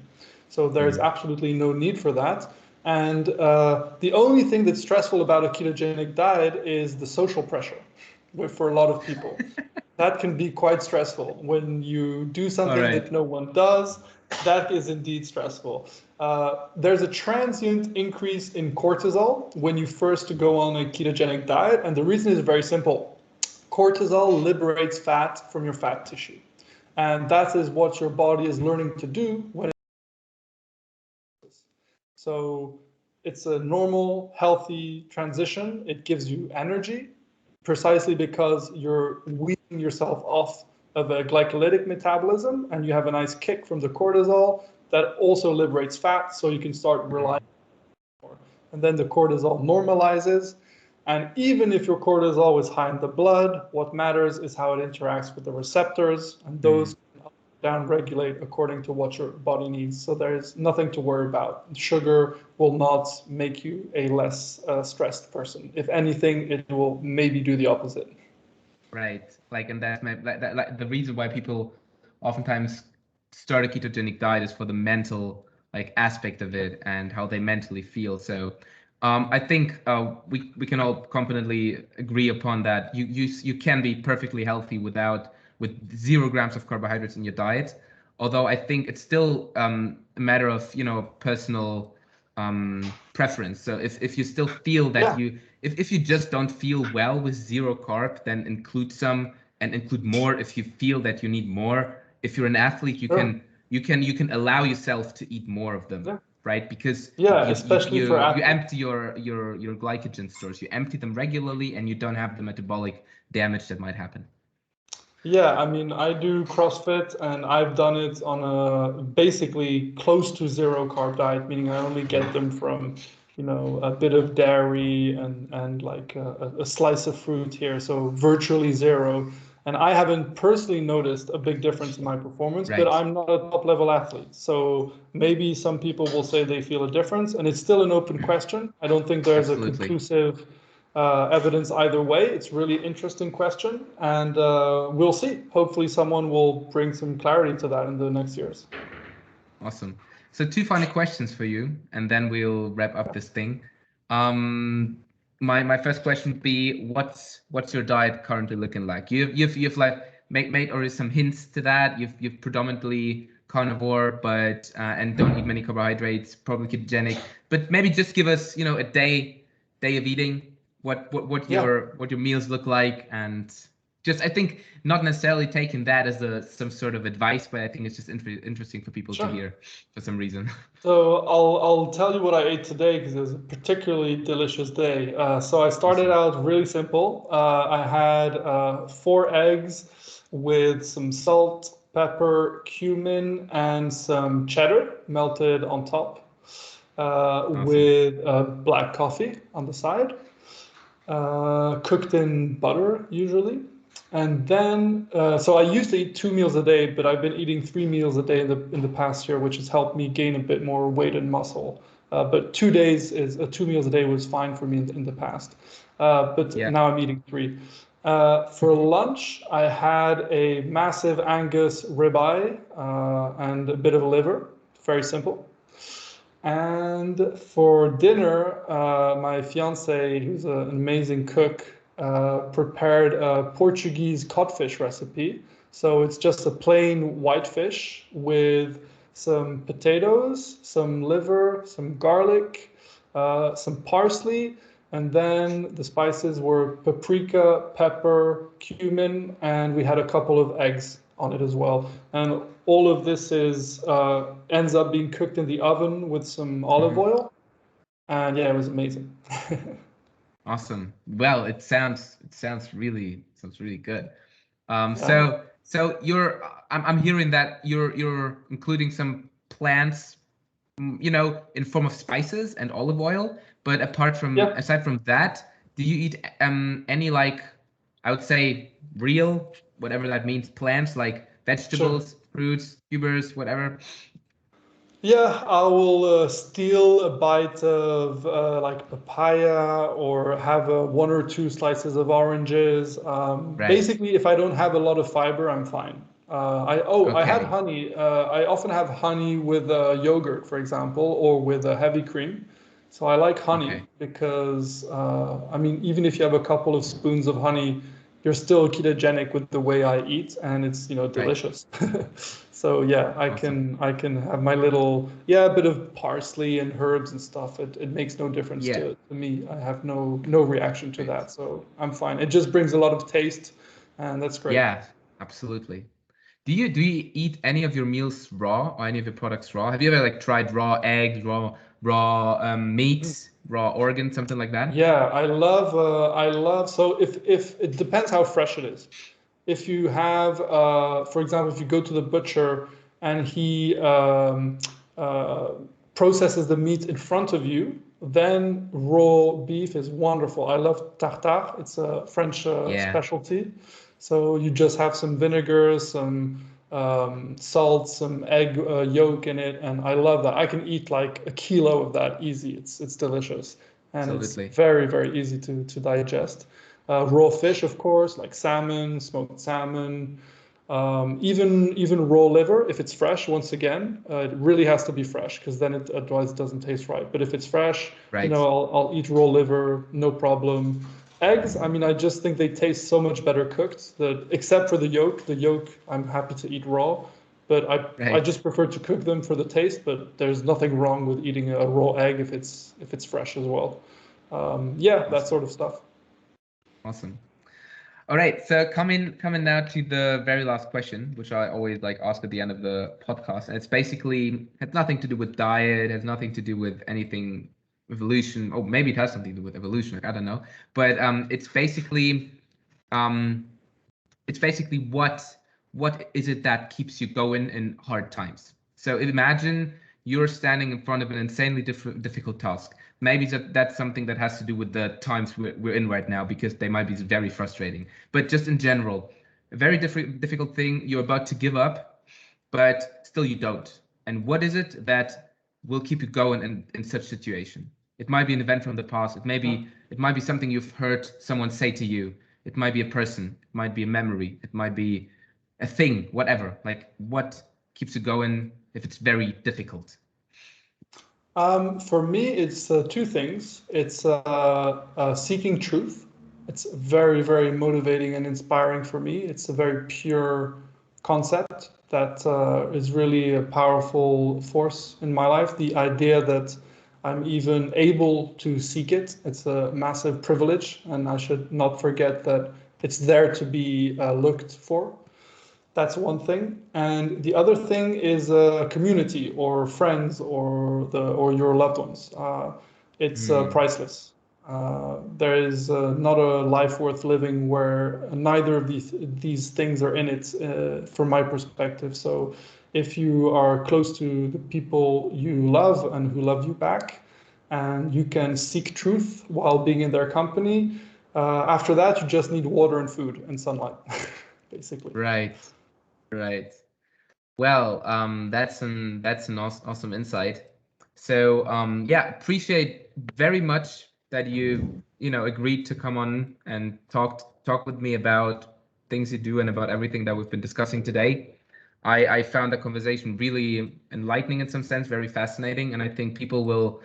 So there's absolutely no need for that. And the only thing that's stressful about a ketogenic diet is the social pressure for a lot of people. That can be quite stressful. When you do something that no one does, that is indeed stressful. There's a transient increase in cortisol when you first go on a ketogenic diet, and the reason is very simple. Cortisol liberates fat from your fat tissue, and that is what your body is learning to do when so it's a normal, healthy transition. It gives you energy precisely because you're weaning yourself off of a glycolytic metabolism, and you have a nice kick from the cortisol that also liberates fat, so you can start relying on more. And then the cortisol normalizes, and even if your cortisol is high in the blood, what matters is how it interacts with the receptors, and those down-regulate according to what your body needs. So there's nothing to worry about. Sugar will not make you a less stressed person. If anything, it will maybe do the opposite. Right. Like, and that's like the reason why people oftentimes start a ketogenic diet is for the mental aspect of it and how they mentally feel. So I think we can all confidently agree upon that you can be perfectly healthy with 0 grams of carbohydrates in your diet. Although I think it's still a matter of personal preference. So if you still feel that if you just don't feel well with 0 carb, then include some and include more if you feel that you need more. If you're an athlete, you can allow yourself to eat more of them, right? Because especially you for athletes. empty your glycogen stores, you empty them regularly, and you don't have the metabolic damage that might happen. Yeah, I mean, I do CrossFit, and I've done it on a basically close to 0 carb diet, meaning I only get them from, a bit of dairy and like a slice of fruit here, so virtually 0. And I haven't personally noticed a big difference in my performance, but I'm not a top level athlete. So maybe some people will say they feel a difference, and it's still an open question. I don't think there's a conclusive evidence either way. It's really interesting question, and we'll see. Hopefully someone will bring some clarity to that in the next years. Awesome. So 2 final questions for you, and then we'll wrap up this thing. My first question would be, what's your diet currently looking like? You've like made already some hints to that. You've predominantly carnivore, but and don't eat many carbohydrates, probably ketogenic. But maybe just give us a day of eating. What your meals look like, and just I think not necessarily taking that as some sort of advice, but I think it's just interesting for people to hear for some reason. So I'll tell you what I ate today because it was a particularly delicious day. So I started out really simple. I had 4 eggs with some salt, pepper, cumin, and some cheddar melted on top, with black coffee on the side, cooked in butter usually. And then, so I used to eat 2 meals a day, but I've been eating 3 meals a day in the past year, which has helped me gain a bit more weight and muscle. But 2 meals a day was fine for me in the past. But now I'm eating 3. For lunch, I had a massive Angus ribeye and a bit of liver. Very simple. And for dinner, my fiance, who's an amazing cook, prepared a Portuguese codfish recipe. So it's just a plain white fish with some potatoes, some liver, some garlic, some parsley, and then the spices were paprika, pepper, cumin, and we had a couple of eggs on it as well. And all of this ends up being cooked in the oven with some olive oil. And yeah, it was amazing. Awesome. Well, it sounds really good. So I'm hearing that you're including some plants, in form of spices and olive oil. But aside from that, do you eat any, like, I would say real, whatever that means, plants, like vegetables, fruits, tubers, whatever? Yeah, I will steal a bite of like papaya or have 1 or 2 slices of oranges. Basically, if I don't have a lot of fiber, I'm fine. I had honey. I often have honey with yogurt, for example, or with a heavy cream. So I like honey because, I mean, even if you have a couple of spoons of honey, you're still ketogenic with the way I eat, and it's, delicious. So yeah, I can have my little, a bit of parsley and herbs and stuff. It makes no difference to me. I have no reaction to that, so I'm fine. It just brings a lot of taste, and that's great. Yeah, absolutely. Do you eat any of your meals raw, or any of your products raw? Have you ever, like, tried raw eggs, raw meats, raw organs, something like that? Yeah, I love. So if it depends how fresh it is. If you have, for example, if you go to the butcher and he processes the meat in front of you, then raw beef is wonderful. I love tartare. It's a French specialty. So you just have some vinegar, some salt, some egg yolk in it, and I love that. I can eat like a kilo of that easy. It's delicious, and it's very, very easy to digest. Raw fish, of course, like salmon, smoked salmon, even raw liver if it's fresh. Once again, it really has to be fresh because then it otherwise doesn't taste right. But if it's fresh, I'll eat raw liver, no problem. Eggs, I mean, I just think they taste so much better cooked. Except for the yolk. The yolk, I'm happy to eat raw, but I just prefer to cook them for the taste. But there's nothing wrong with eating a raw egg if it's fresh as well. That sort of stuff. Awesome. All right, so coming now to the very last question, which I always like ask at the end of the podcast, and it's basically has nothing to do with diet, has nothing to do with anything evolution. Oh, maybe it has something to do with evolution. Like, I don't know, but it's basically what is it that keeps you going in hard times? So imagine you're standing in front of an insanely difficult task. Maybe that's something that has to do with the times we're in right now, because they might be very frustrating. But just in general, a very difficult thing, you're about to give up, but still you don't. And what is it that will keep you going in such situation? It might be an event from the past. It might be something you've heard someone say to you. It might be a person. It might be a memory. It might be a thing, whatever. Like, what keeps you going if it's very difficult? For me, it's 2 things. It's seeking truth. It's very, very motivating and inspiring for me. It's a very pure concept that is really a powerful force in my life. The idea that I'm even able to seek it, it's a massive privilege, and I should not forget that it's there to be looked for. That's one thing. And the other thing is a community or friends or your loved ones. It's priceless. There is not a life worth living where neither of these things are in it, from my perspective. So if you are close to the people you love and who love you back, and you can seek truth while being in their company, after that, you just need water and food and sunlight, basically. Right. Right. Well, that's an awesome insight. So yeah, appreciate very much that you agreed to come on and talk with me about things you do and about everything that we've been discussing today. I found the conversation really enlightening in some sense, very fascinating, and I think people will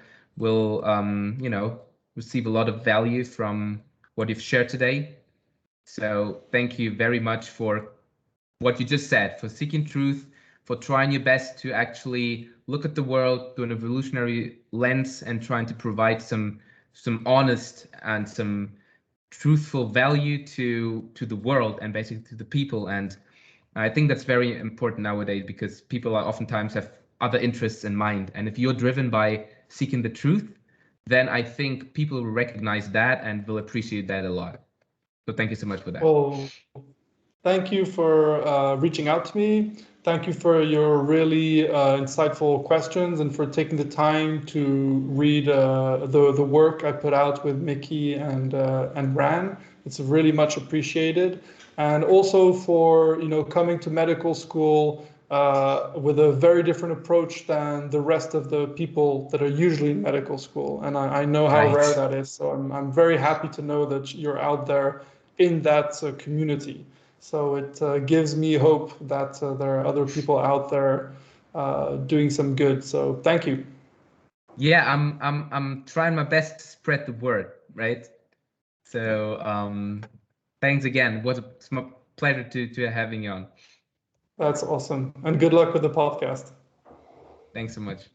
receive a lot of value from what you've shared today. So thank you very much for what you just said, for seeking truth, for trying your best to actually look at the world through an evolutionary lens and trying to provide some honest and some truthful value to the world and basically to the people. And I think that's very important nowadays because people are oftentimes have other interests in mind. And if you're driven by seeking the truth, then I think people will recognize that and will appreciate that a lot. So thank you so much for that. Well, thank you for reaching out to me. Thank you for your really insightful questions and for taking the time to read the work I put out with Miki and Ran. It's really much appreciated. And also for coming to medical school with a very different approach than the rest of the people that are usually in medical school. And I know how Right. rare that is. So I'm very happy to know that you're out there in that community. So it gives me hope that there are other people out there doing some good. So thank you. Yeah, I'm trying my best to spread the word, right? So thanks again. It's my pleasure to having you on. That's awesome. And good luck with the podcast. Thanks so much.